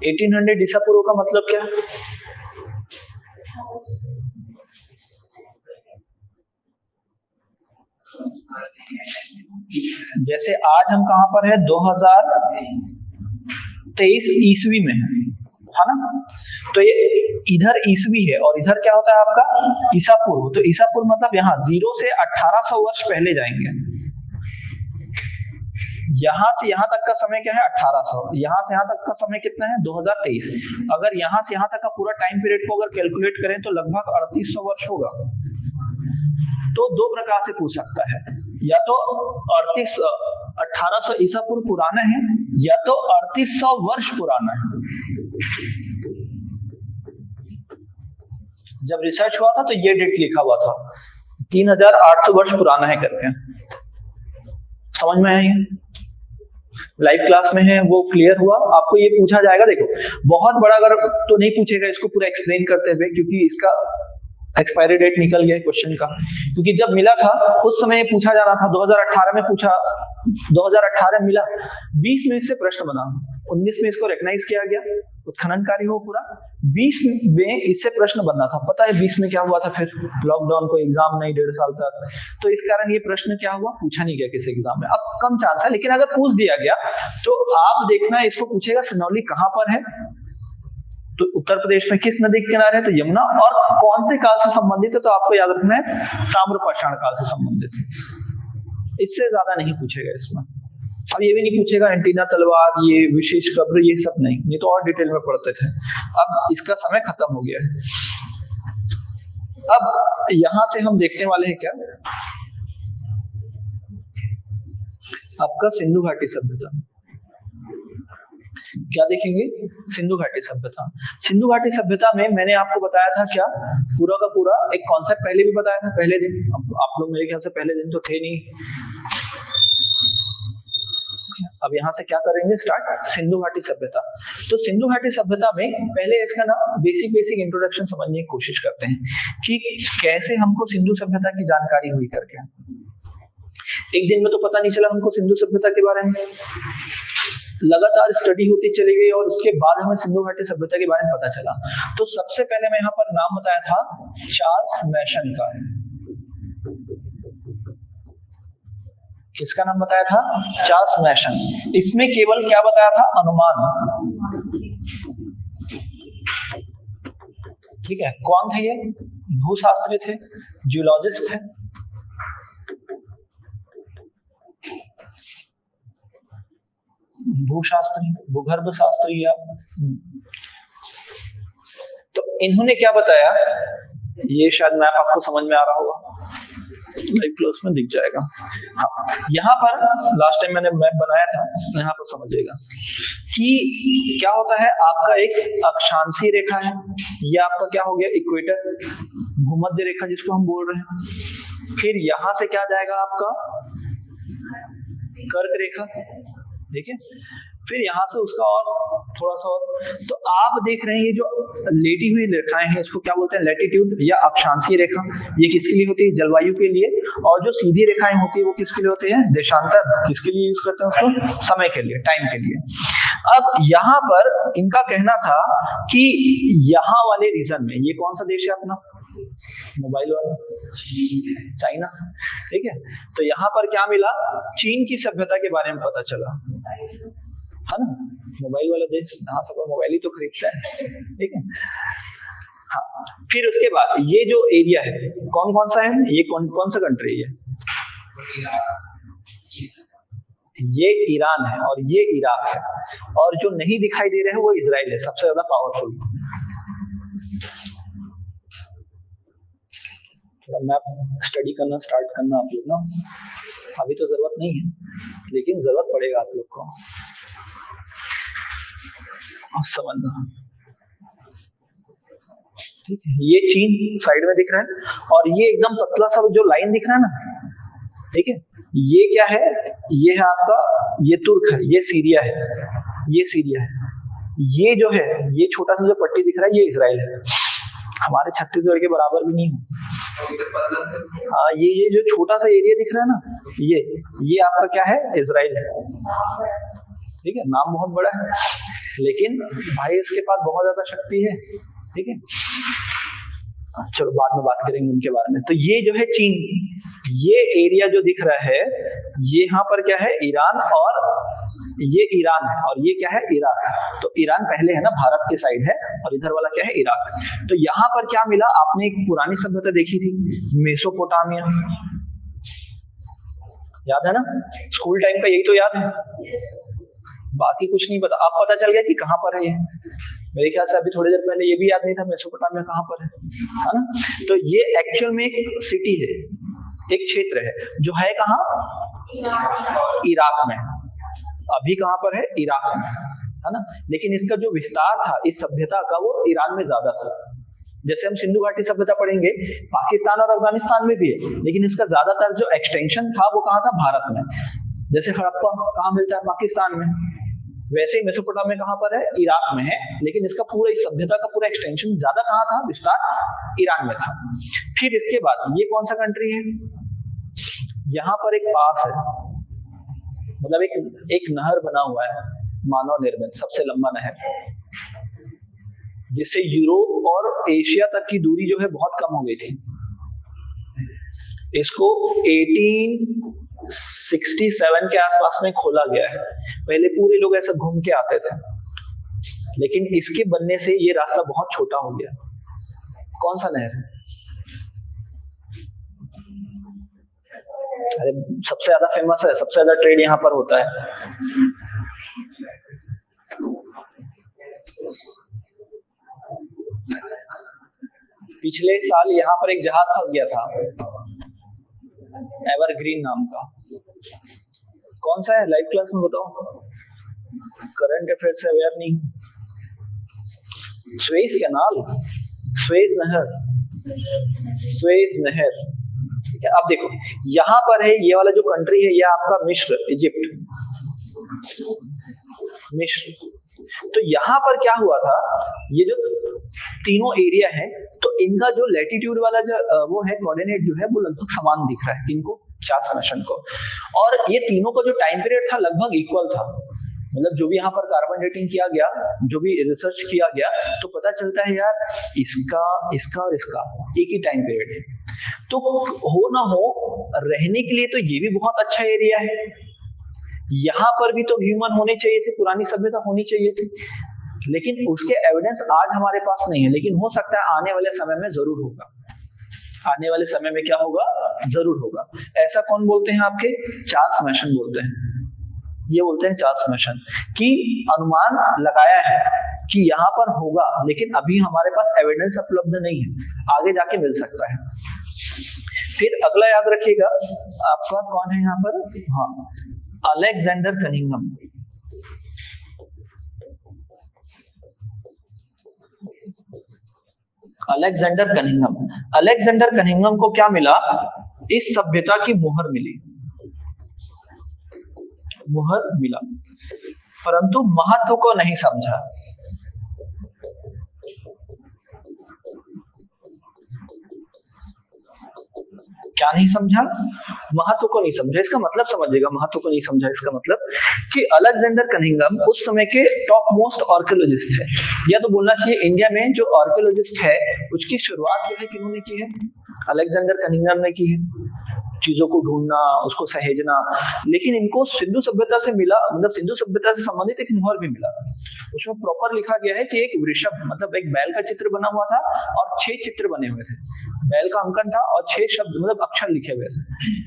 1800 ईसा पूर्व का मतलब क्या? जैसे आज हम कहां पर है, 23 ईस्वी में है ना। तो ये इधर ईस्वी है और इधर क्या होता है आपका ईसा पूर्व। तो ईसा पूर्व मतलब यहाँ 0 से 1800 वर्ष पहले जाएंगे। यहाँ से यहाँ तक का समय क्या है 1800, यहाँ से यहाँ तक का समय कितना है 2023। अगर यहाँ से यहाँ तक का पूरा टाइम पीरियड को अगर कैलकुलेट करें तो लगभग 3800 वर्ष होगा। तो दो प्रकार से पूछ सकता है, या तो 1800 ईसा पूर्व पुराना है या तो 3800 वर्ष पुराना है। जब रिसर्च हुआ था तो ये डेट लिखा हुआ था 3800 वर्ष पुराना है करके। समझ में आया? लाइव क्लास में है वो क्लियर हुआ? आपको ये पूछा जाएगा, देखो बहुत बड़ा अगर तो नहीं पूछेगा इसको पूरा एक्सप्लेन करते हुए, क्योंकि इसका एक्सपायरी डेट निकल गया क्वेश्चन का। क्योंकि जब मिला था उस समय पूछा जा रहा था, 2018 में पूछा, 2018 मिला, 20 में इससे प्रश्न बना, 19 में इसको रिकॉग्नाइज किया गया, उत्खनन कार्य हो पूरा, 20 में इससे प्रश्न बनना था। पता है 20 में क्या हुआ था? फिर लॉकडाउन, को एग्जाम नहीं 1.5 साल तक, तो इस कारण ये प्रश्न क्या हुआ, पूछा नहीं गया किसी एग्जाम में। अब कम चांस है, लेकिन अगर पूछ दिया गया तो आप देखना इसको पूछेगा सिनौली कहां पर है, तो उत्तर प्रदेश में किस नदी के किनारे है, तो यमुना, और कौन से काल से संबंधित है, तो आपको याद रखना है ताम्रपाषाण काल से संबंधित है। इससे ज्यादा नहीं पूछेगा इसमें। अब ये भी नहीं पूछेगा एंटीना तलवार, ये विशेष कब्र, ये सब नहीं, ये तो और डिटेल में पढ़ते थे। अब इसका समय खत्म हो गया है। अब यहां से हम देखने वाले हैं क्या, आपका सिंधु घाटी सभ्यता। क्या देखेंगे? सिंधु घाटी सभ्यता। सिंधु घाटी सभ्यता में मैंने आपको बताया था क्या, पूरा का पूरा एक कॉन्सेप्ट पहले भी बताया था पहले दिन। अब आप लोग मेरे ख्याल से पहले दिन तो थे नहीं। अब यहाँ से क्या करेंगे स्टार्ट, सिंधु घाटी सभ्यता। तो सिंधु घाटी सभ्यता में पहले इसका ना बेसिक इंट्रोडक्शन समझने की कोशिश करते हैं कि कैसे हमको सिंधु सभ्यता की जानकारी हुई करके। एक दिन में तो पता नहीं चला हमको सिंधु सभ्यता के बारे में, लगातार स्टडी होती चली गई और उसके बाद हमें सिंधु घाटी सभ्यता के बारे में पता चला। तो सबसे पहले मैं यहाँ पर नाम बताया था चार्ल्स मैशन का। किसका नाम बताया था? चार्ल्स मैशन। इसमें केवल क्या बताया था? अनुमान। ठीक है, कौन थे ये? भूशास्त्री थे, जियोलॉजिस्ट थे, भूशास्त्री, भूगर्भ शास्त्री। या तो इन्होंने क्या बताया, ये शायद मैप आपको समझ में आ रहा होगा, लाइव क्लास में दिख जाएगा। हाँ, यहाँ पर लास्ट टाइम मैंने मैप बनाया था, यहाँ पर समझिएगा कि क्या होता है। आपका एक अक्षांशीय रेखा है, ये आपका क्या हो गया इक्वेटर, भूमध्य रेखा जिसको हम बोल रहे हैं। फिर यहाँ से क्या जाएगा आपका कर्क रेखा, ठीक है। फिर यहाँ से उसका और थोड़ा सा और, तो आप देख रहे हैं ये जो लेटी हुई रेखाएं हैं इसको क्या बोलते हैं, लैटिट्यूड या अक्षांशीय रेखा। ये किसके लिए होती है? जलवायु के लिए। और जो सीधी रेखाएं होती है वो किसके लिए होती है? देशांतर। किसके लिए यूज करते हैं उसको? समय के लिए, टाइम के लिए। अब यहाँ पर इनका कहना था कि यहाँ वाले रीजन में, ये कौन सा देश है अपना मोबाइल वाला? चाइना, ठीक है। तो यहाँ पर क्या मिला? चीन की सभ्यता के बारे में पता चला, है ना। मोबाइल वाला देश, यहाँ सब मोबाइल ही तो खरीदता है, ठीक है। हाँ, फिर उसके बाद ये जो एरिया है कौन कौन सा है, ये कौन सा कंट्री है? ये ईरान है और ये इराक है, और जो नहीं दिखाई दे रहे हैं वो इजराइल है, सबसे ज्यादा पावरफुल। थोड़ा मैप स्टडी करना स्टार्ट करना आप लोग ना, अभी तो जरूरत नहीं है लेकिन जरूरत पड़ेगा आप लोग को समझना, ठीक है। ये चीन साइड में दिख रहा है और ये एकदम पतला सा जो लाइन दिख रहा है ना, ठीक है, ये क्या है? ये है आपका, ये तुर्क है, ये सीरिया है, ये सीरिया है। ये जो है, ये छोटा सा जो पट्टी दिख रहा है, ये इजराइल है। हमारे छत्तीसगढ़ के बराबर भी नहीं हो। हाँ, ये जो छोटा सा एरिया दिख रहा है ना, ये आपका क्या है? इजराइल है, ठीक है। नाम बहुत बड़ा है लेकिन भाई इसके पास बहुत ज्यादा शक्ति है, ठीक है। चलो बाद में बात करेंगे उनके बारे में। तो ये जो है चीन, ये एरिया जो दिख रहा है, ये यहाँ पर क्या है? ईरान और ये ईरान है और ये क्या है, इराक। तो ईरान पहले है ना, भारत के साइड है, और इधर वाला क्या है, इराक। तो यहाँ पर क्या मिला, आपने एक पुरानी सभ्यता देखी थी, मेसोपोटामिया, याद है ना, स्कूल टाइम का यही तो याद है, बाकी कुछ नहीं पता। अब पता चल गया कि कहाँ पर है ये। मेरे ख्याल से अभी थोड़ी देर पहले ये भी याद नहीं था मेसोपोटामिया कहाँ पर है ना। तो ये एक्चुअल में एक सिटी है, एक क्षेत्र है जो है कहाँ, इराक में। अभी कहाँ पर है, इराक में, है ना। लेकिन इसका जो विस्तार था इस सभ्यता का, वो ईरान में ज्यादा था। जैसे हम सिंधु घाटी सभ्यता पढ़ेंगे, पाकिस्तान और अफगानिस्तान में भी है, लेकिन इसका ज्यादातर जो एक्सटेंशन था वो कहाँ था, भारत में। जैसे हड़प्पा कहाँ मिलता है, पाकिस्तान में, वैसे ही मेसोपोटामिया कहाँ पर है, इराक में है, लेकिन इसका पूरा, इस सभ्यता का पूरा एक्सटेंशन ज्यादा कहाँ था, विस्तार ईरान में था। फिर इसके बाद ये कौन सा कंट्री है, यहाँ पर एक पास है, मतलब एक नहर बना हुआ है, मानव निर्मित, सबसे लंबा नहर, जिससे यूरोप और एशिया तक की दूरी जो है बहुत कम हो गई थी। इसको 1867 के आसपास में खोला गया है। पहले पूरे लोग ऐसा घूम के आते थे, लेकिन इसके बनने से ये रास्ता बहुत छोटा हो गया। कौन सा नहर है, अरे सबसे ज्यादा फेमस है, सबसे ज्यादा ट्रेड यहाँ पर होता है। पिछले साल यहाँ पर एक जहाज फंस गया था, एवरग्रीन नाम का। कौन सा है, लाइव क्लास में बताओ, करंट अफेयर से अवेयर नहीं। स्वेज कैनाल, स्वेज नहर, स्वेज नहर, ठीक है। अब देखो यहाँ पर है, ये वाला जो कंट्री है, ये आपका मिस्र, इजिप्ट, मिस्र। तो यहाँ पर क्या हुआ था, ये जो तीनों एरिया है, तो इनका जो लैटिट्यूड वाला जो वो है, कोऑर्डिनेट जो है, वो लगभग समान दिख रहा है इनको, चार्ल्स मैसन को। और ये तीनों का जो टाइम पीरियड था लगभग इक्वल था। मतलब जो भी यहाँ पर कार्बन डेटिंग किया गया, जो भी रिसर्च किया गया, तो पता चलता है यार इसका, इसका और इसका एक ही टाइम पीरियड है। तो हो ना हो, रहने के लिए तो ये भी बहुत अच्छा एरिया है। यहाँ पर भी तो ह्यूमन होने चाहिए थे, पुरानी सभ्यता होनी चाहिए थी, लेकिन उसके एविडेंस आज हमारे पास नहीं है। लेकिन हो सकता है आने वाले समय में जरूर होगा, आने वाले समय में क्या होगा, जरूर होगा। ऐसा कौन बोलते हैं आपके, चार्ल्स मैसन बोलते हैं। ये बोलते हैं चार्ल्स मैसन कि अनुमान लगाया है कि यहाँ पर होगा, लेकिन अभी हमारे पास एविडेंस उपलब्ध नहीं है, आगे जाके मिल सकता है। फिर अगला याद रखिएगा आपका, कौन है यहाँ पर, हाँ, Alexander Cunningham. Alexander Cunningham, Alexander Cunningham को क्या मिला, इस सभ्यता की मुहर मिली, मुहर मिला, परंतु महत्व को नहीं समझा। क्या नहीं समझा, महत्व को नहीं समझा। इसका मतलब समझिएगा, महत्व को नहीं समझा इसका मतलब कि अलेक्जेंडर कनिंघम उस समय के टॉप मोस्ट आर्कियोलॉजिस्ट है, या तो बोलना चाहिए इंडिया में जो आर्कियोलॉजिस्ट है उसकी शुरुआत जो है किन्होंने की है, अलेक्जेंडर कनिंघम ने की है। चीजों को ढूंढना, उसको सहेजना। लेकिन इनको सिंधु सभ्यता से मिला, मतलब सिंधु सभ्यता से संबंधित एक मुहर भी मिला। उसमें प्रॉपर लिखा गया है कि एक वृषभ, मतलब एक बैल का चित्र बना हुआ था और 6 चित्र बने हुए थे। बैल का अंकन था और 6 शब्द, मतलब अक्षर लिखे हुए थे।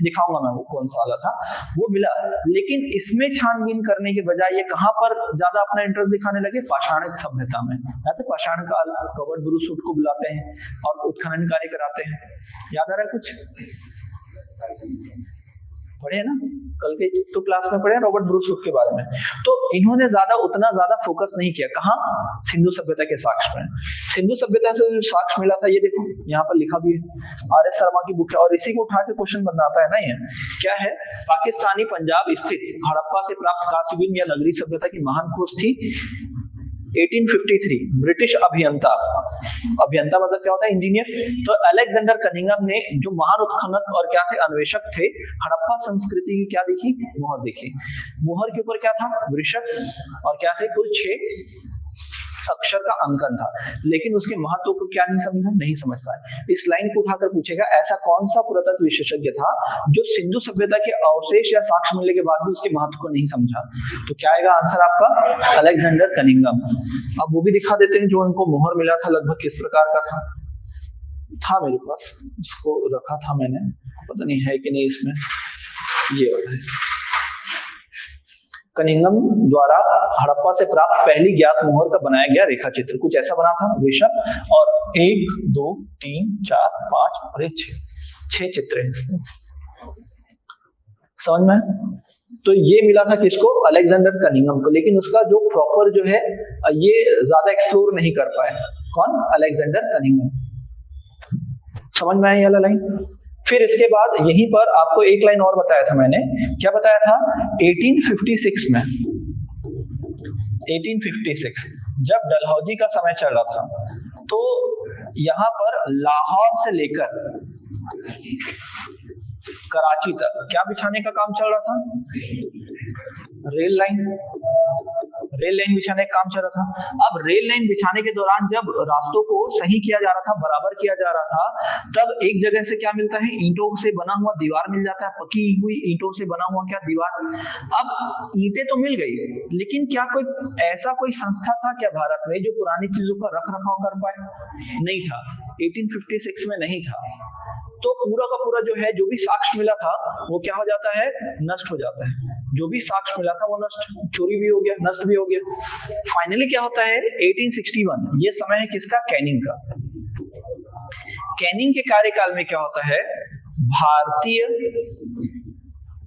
दिखाऊंगा मैं वो कौन सा वाला था, वो मिला। लेकिन इसमें छानबीन करने के बजाय ये कहाँ पर ज्यादा अपना इंटरेस्ट दिखाने लगे, पाषाणिक सभ्यता में। या तो पाषाण काल, रॉबर्ट ब्रूस को बुलाते हैं और उत्खनन कार्य कराते हैं। याद आ रहा है कुछ, पढ़े ना, कल के तो क्लास में पढ़े रॉबर्ट ब्रूस के बारे में। तो इन्होंने उतना ज्यादा फोकस नहीं किया, कहाँ, सिंधु सभ्यता के साक्ष्य में। सिंधु सभ्यता से जो साक्ष्य मिला था, ये देखो यहाँ पर लिखा भी है, आर.एस. शर्मा की बुक है, और इसी को उठा के क्वेश्चन बनाता है ना। ये क्या है, पाकिस्तानी पंजाब स्थित हड़प्पा से प्राप्त कासीबिन या नगरी सभ्यता की महान खोज थी। 1853 ब्रिटिश अभियंता, अभियंता मतलब क्या होता है, इंजीनियर। तो अलेक्जेंडर कनिंघम ने, जो महान उत्खनक और क्या थे, अन्वेषक थे, हड़प्पा संस्कृति की क्या देखी, मुहर देखी। मुहर के ऊपर क्या था, वृषभ, और क्या थे, कुल 6 अक्षर का अंकन था, लेकिन उसके महत्व को क्या नहीं समझ पाए। इस लाइन को उठाकर पूछेगा ऐसा कौन सा पुरातत्व विशेषज्ञ था जो सिंधु सभ्यता के अवशेष या साक्ष्य मिलने के बाद भी उसके महत्व को नहीं समझा। तो क्या आएगा आंसर आपका? Alexander Cunningham. अब वो भी दिखा देते हैं जो उनको मोहर मिला था लगभग किस प्रकार का था मेरे पास, उसको रखा था मैंने, पता नहीं है कि नहीं इसमें। ये वाला है, कनिंघम द्वारा हड़प्पा से प्राप्त पहली ज्ञात मोहर का बनाया गया रेखा चित्र कुछ ऐसा बना था ऋषभ, और 1 2 3 4 5 और 6 चित्र हैं इसमें, समझ में? तो ये मिला था किसको? अलेक्जेंडर कनिंघम को, लेकिन उसका जो प्रॉपर जो है ये ज्यादा एक्सप्लोर नहीं कर पाए। कौन? Alexander Cunningham. समझ में आई वाला लाइन? फिर इसके बाद यहीं पर आपको एक लाइन और बताया था मैंने, क्या बताया था? 1856 में, 1856 जब डलहौजी का समय चल रहा था, तो यहां पर लाहौर से लेकर कराची तक क्या बिछाने का काम चल रहा था? रेल लाइन बिछाने का काम चल रहा था। अब रेल लाइन बिछाने के दौरान जब रास्तों को सही किया जा रहा था, बराबर किया जा रहा था, तब एक जगह से क्या मिलता है? ईंटों से बना हुआ दीवार मिल जाता है, पकी हुई ईंटों से बना हुआ क्या दीवार। अब ईंटें तो मिल गई, लेकिन क्या कोई ऐसा कोई संस्था था क्या भारत में जो पुरानी चीजों का रख रखाव कर पाए? नहीं था, 1856 में नहीं था। तो पूरा का पूरा जो है, जो भी साक्ष्य मिला था वो क्या हो जाता है? नष्ट हो जाता है। जो भी साक्ष्य मिला था वो नष्ट, चोरी भी हो गया, नष्ट भी हो गया। फाइनली क्या होता है? 1861, ये समय है किसका? कैनिंग का। कैनिंग के कार्यकाल में क्या होता है? भारतीय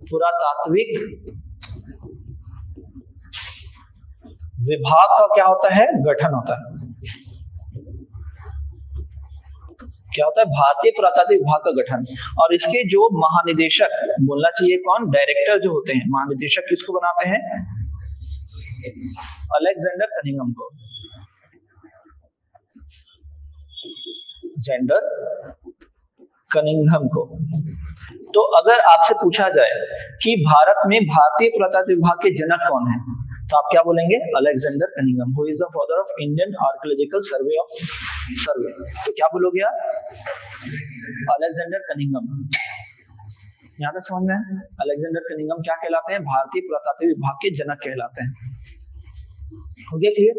पुरातात्विक विभाग का क्या होता है? गठन होता है। क्या होता है? भारतीय पुरातात्विक विभाग का गठन। और इसके जो महानिदेशक, बोलना चाहिए कौन? डायरेक्टर जो होते हैं, महानिदेशक किसको बनाते हैं? अलेक्जेंडर कनिंघम को। जेंडर कनिंघम को। तो अगर आपसे पूछा जाए कि भारत में भारतीय पुरातात्विक विभाग के जनक कौन है, तो आप क्या बोलेंगे? Alexander Cunningham, who is the father of Indian archaeological सर्वे। तो क्या बोलोगे आप? Alexander Cunningham. यहां तक समझ में है? अलेक्जेंडर कनिंघम क्या कहलाते हैं? भारतीय पुरातात्विक विभाग के जनक कहलाते हैं। हो गया क्लियर?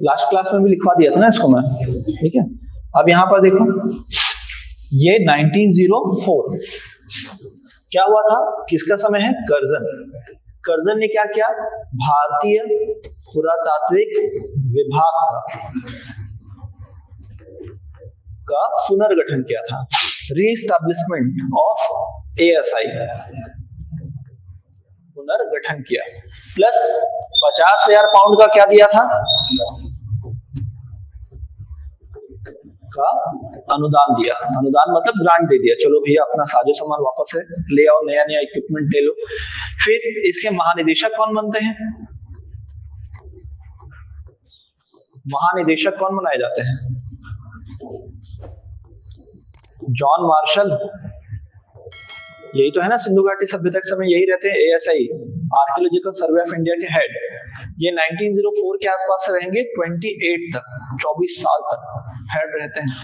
लास्ट क्लास में भी लिखवा दिया था ना इसको मैं, ठीक है। अब यहां पर देखो, ये 1904 क्या हुआ था? किसका समय है? कर्जन। कर्जन ने क्या किया? भारतीय पुरातात्विक विभाग का पुनर्गठन किया था, रीएस्टैब्लिशमेंट ऑफ एएसआई, पुनर्गठन किया। प्लस 50,000 पाउंड का क्या दिया था? का अनुदान दिया। अनुदान मतलब ग्रांट दे दिया, चलो भैया अपना साजो सामान वापस है ले आओ, नया नया इक्विपमेंट ले लो। फिर इसके महानिदेशक कौन बनते हैं? महानिदेशक कौन बनाए जाते हैं? John Marshall. यही तो है ना, सिंधु घाटी सभ्यता के समय यही रहते हैं, ASI, archaeological survey of India के हेड। ये 1904 के आसपास से रहेंगे 28 तक, 24 साल तक हेड रहते हैं।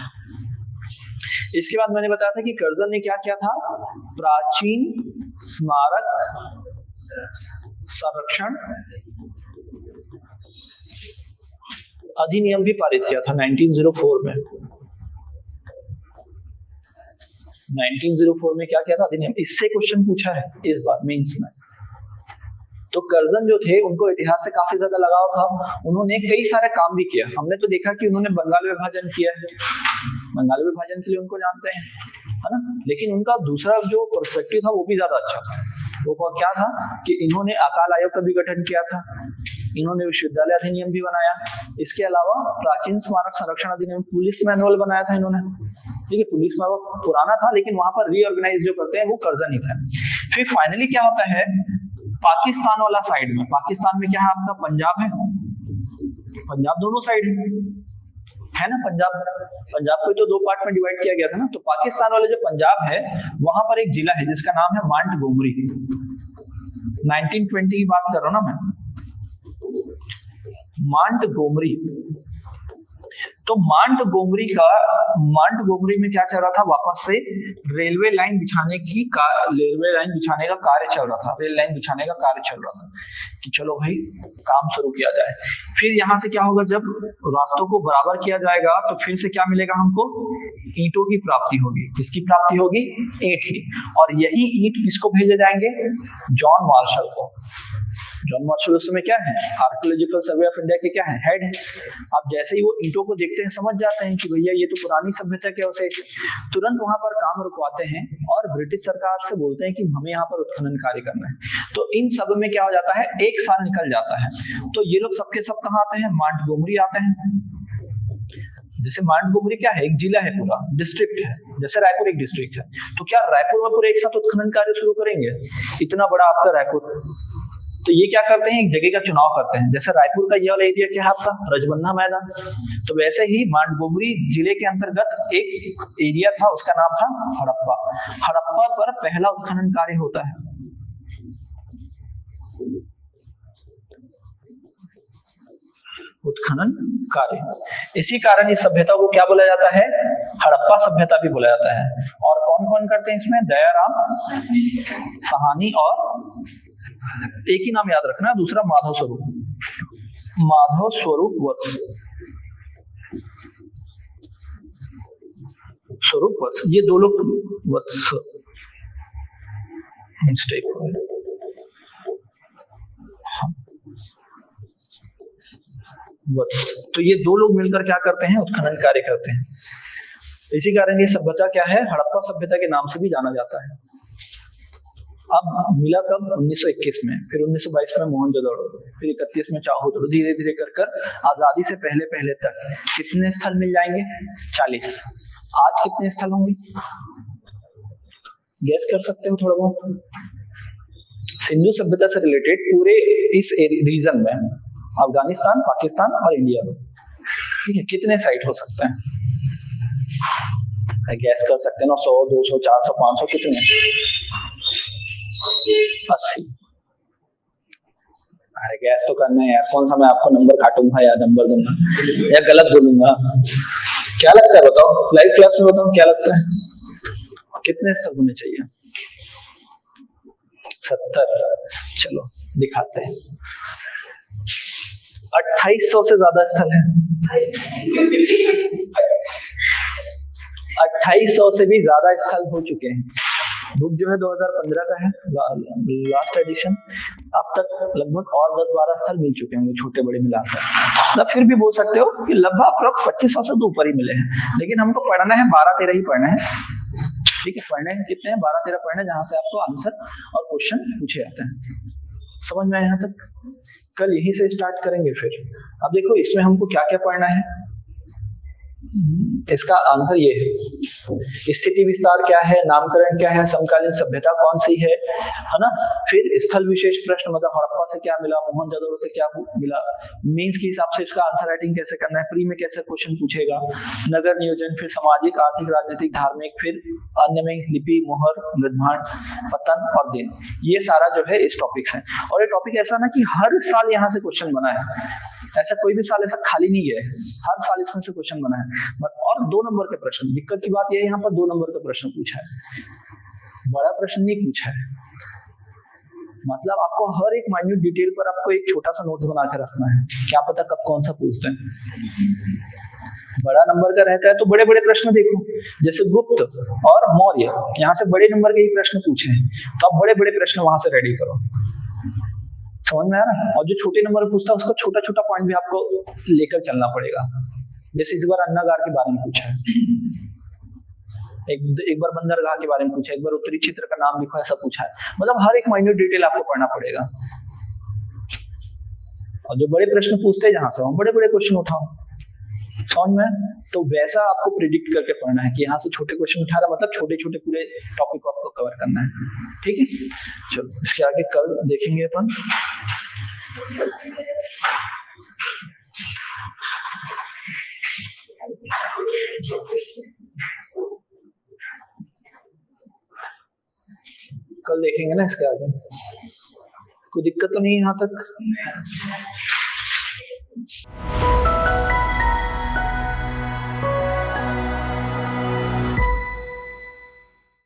इसके बाद मैंने बताया था कि कर्जन ने क्या किया था? प्राचीन स्मारक संरक्षण अधिनियम भी पारित किया था 1904 में। 1904 में क्या किया था? अधिनियम। इससे क्वेश्चन पूछा है इस बार मेंस में। तो कर्जन जो थे उनको इतिहास से काफी ज्यादा लगाव था, उन्होंने कई सारे काम भी किया। हमने तो देखा कि उन्होंने बंगाल विभाजन किया है, बंगाल विभाजन के लिए उनको जानते हैं, है ना। लेकिन उनका दूसरा जो पर्सपेक्टिव था वो भी ज्यादा अच्छा था। वो क्या था कि इन्होंने अकाल आयोग का भी गठन किया था, इन्होंने विश्वविद्यालय अधिनियम भी बनाया, इसके अलावा प्राचीन स्मारक संरक्षण अधिनियम, पुलिस मैनुअल बनाया था इन्होंने, ठीक है। पुलिस मैनुअल पुराना था लेकिन वहां पर रीऑर्गेनाइज जो करते हैं वो कर्जन ही था। फिर फाइनली क्या होता है? पाकिस्तान वाला साइड में, पाकिस्तान में क्या है आपका? पंजाब है, पंजाब दोनों साइड है ना। पंजाब को तो 2 पार्ट में डिवाइड किया गया था ना। तो पाकिस्तान वाले जो पंजाब है वहां पर एक जिला है जिसका नाम है मांट गोमरी। 1920 की बात कर रहा हूं ना मैं। मांटगोमरी, तो मांटगोमरी में क्या चल रहा था, वापस से रेलवे लाइन बिछाने का कार्य चल रहा था, रेल लाइन बिछाने का कार्य चल रहा था कि चलो भाई काम शुरू किया जाए। फिर यहाँ से क्या होगा, जब रास्तों को बराबर किया जाएगा तो फिर से क्या मिलेगा हमको, ईंटों की प्राप्ति होगी। किसकी प्राप्ति होगी, ईंट की। और यही ईंट किसको भेजे जाएंगे, जॉन मार्शल को। जॉन मार्शल उस समय क्या है, आर्कियोलॉजिकल सर्वे ऑफ इंडिया के क्या है, हेड है। आप जैसे ही वो ईंटों को देखते हैं समझ जाते हैं कि भैया ये तो पुरानी सभ्यता के अवशेष, तुरंत वहां पर काम रुकवाते हैं और ब्रिटिश सरकार से बोलते हैं कि हमें यहाँ पर उत्खनन कार्य करना है। तो इन सब में क्या हो जाता है, 1 साल निकल जाता है। तो ये लोग सबके सब कहाँ आते हैं, मांटगोमरी आते हैं। जैसे मांटगोमरी क्या है, एक जिला है, पूरा डिस्ट्रिक्ट है, जैसे रायपुर एक डिस्ट्रिक्ट है। तो क्या रायपुर में पूरे एक साथ उत्खनन कार्य शुरू करेंगे, इतना बड़ा आपका रायपुर। तो ये क्या करते हैं, एक जगह का चुनाव करते हैं। जैसे रायपुर का ये वाला एरिया क्या है आपका, रजबन्ना मैदान, तो वैसे ही मांटगोमरी जिले के अंतर्गत एक एरिया था, उसका नाम था हड़प्पा। हड़प्पा पर पहला उत्खनन कार्य होता है। उत्खनन कार्य, इसी कारण इस सभ्यता को क्या बोला जाता है, हड़प्पा सभ्यता भी बोला जाता है। और कौन कौन करते हैं इसमें, दयाराम साहनी, और एक ही नाम याद रखना, दूसरा माधव स्वरूप वत्स, ये दो लोग वत्स, तो ये दो लोग मिलकर क्या करते हैं, उत्खनन कार्य करते हैं। इसी कारण ये सभ्यता क्या है, हड़प्पा सभ्यता के नाम से भी जाना जाता है। अब मिला कब, 1921 में, फिर 1922 में मोहनजोदड़ो, फिर 31 में चाहूर। धीरे धीरे कर आजादी से पहले तक कितने स्थल मिल जाएंगे, 40। आज कितने स्थल होंगे, गैस कर सकते हो थोड़ा बहुत। सिंधु सभ्यता से रिलेटेड पूरे इस रीजन में, अफगानिस्तान, पाकिस्तान और इंडिया में, ठीक है, कितने साइट हो सकते हैं, गैस कर सकते हैं ना, 100, 200, 400, 500, कितने, 80। अरे गैस तो करना है यार, कौन सा मैं आपको नंबर काटूंगा या नंबर दूंगा या गलत बोलूंगा, क्या लगता है बताओ, लाइव क्लास में बताओ क्या लगता है, कितने स्थल होने चाहिए, 70। चलो दिखाते हैं, 2800 से ज्यादा स्थल है, 2800 से भी ज्यादा स्थल हो चुके हैं। बुक जो है 2015 का है, लास्ट एडिशन। अब तक लगभग और 10-12 स्थल मिल चुके होंगे, छोटे बड़े मिलाकर। मतलब फिर भी बोल सकते हो कि लगभग अप्रोक्स 2500 से तो ऊपर ही मिले हैं। लेकिन हमको पढ़ना है 12-13 ही पढ़ना है, ठीक है। पढ़ने हैं कितने हैं, 12-13 पढ़ने, जहां से आपको आंसर और क्वेश्चन पूछे जाते हैं। समझ में आया यहाँ तक? कल यही से स्टार्ट करेंगे। फिर अब देखो इसमें हमको क्या क्या पढ़ना है, इसका आंसर ये है, स्थिति विस्तार क्या है, नामकरण क्या है, समकालीन सभ्यता कौन सी है ना। फिर स्थल विशेष प्रश्न, मतलब हड़प्पा से क्या मिला, मोहनजोदड़ो से क्या मिला, मीन्स के हिसाब से इसका आंसर राइटिंग कैसे करना है, प्री में कैसे क्वेश्चन पूछेगा, नगर नियोजन, फिर सामाजिक, आर्थिक, राजनीतिक, धार्मिक, फिर अन्य में लिपि, मोहर, निर्माण, पतन और दिन, ये सारा जो है इस टॉपिक है। और ये टॉपिक ऐसा ना कि हर साल यहाँ से क्वेश्चन बना है, ऐसा कोई भी साल ऐसा खाली नहीं है, हर साल इसमें से क्वेश्चन बना है। और 2 नंबर के प्रश्न, दिक्कत की बात यह है यहाँ पर 2 नंबर का प्रश्न पूछा है, बड़ा प्रश्न नहीं पूछा है। मतलब आपको हर एक माइन्यूट डिटेल पर आपको एक छोटा सा नोट बना के रखना है, क्या पता कब कौन सा पूछते हैं। बड़ा नंबर का रहता है तो बड़े बड़े प्रश्न देखो, जैसे गुप्त और मौर्य, यहाँ से बड़े नंबर के ही प्रश्न पूछे हैं, तो आप बड़े बड़े प्रश्न वहां से रेडी करो। समझ में आ रहा है? और जो छोटे नंबर पूछता है उसका छोटा छोटा पॉइंट भी आपको लेकर चलना पड़ेगा। जैसे इस बार अन्नागार के बारे में पूछा है, एक बार बंदरगाह के बारे में पूछा है, एक बार उत्तरी क्षेत्र का नाम लिखो, ऐसा पूछा है। मतलब हर एक माइन्यूट डिटेल आपको पढ़ना पड़ेगा। और जो बड़े प्रश्न पूछते हैं जहां से हम बड़े बड़े क्वेश्चन उठाओ, समझ में? तो वैसा आपको प्रिडिक्ट करके पढ़ना है कि यहाँ से छोटे क्वेश्चन उठा रहा, मतलब छोटे छोटे पूरे टॉपिक को आपको कवर करना है, ठीक है। चलो इसके आगे कल देखेंगे अपन। कल देखेंगे ना इसके आगे। कोई दिक्कत तो नहीं यहाँ तक?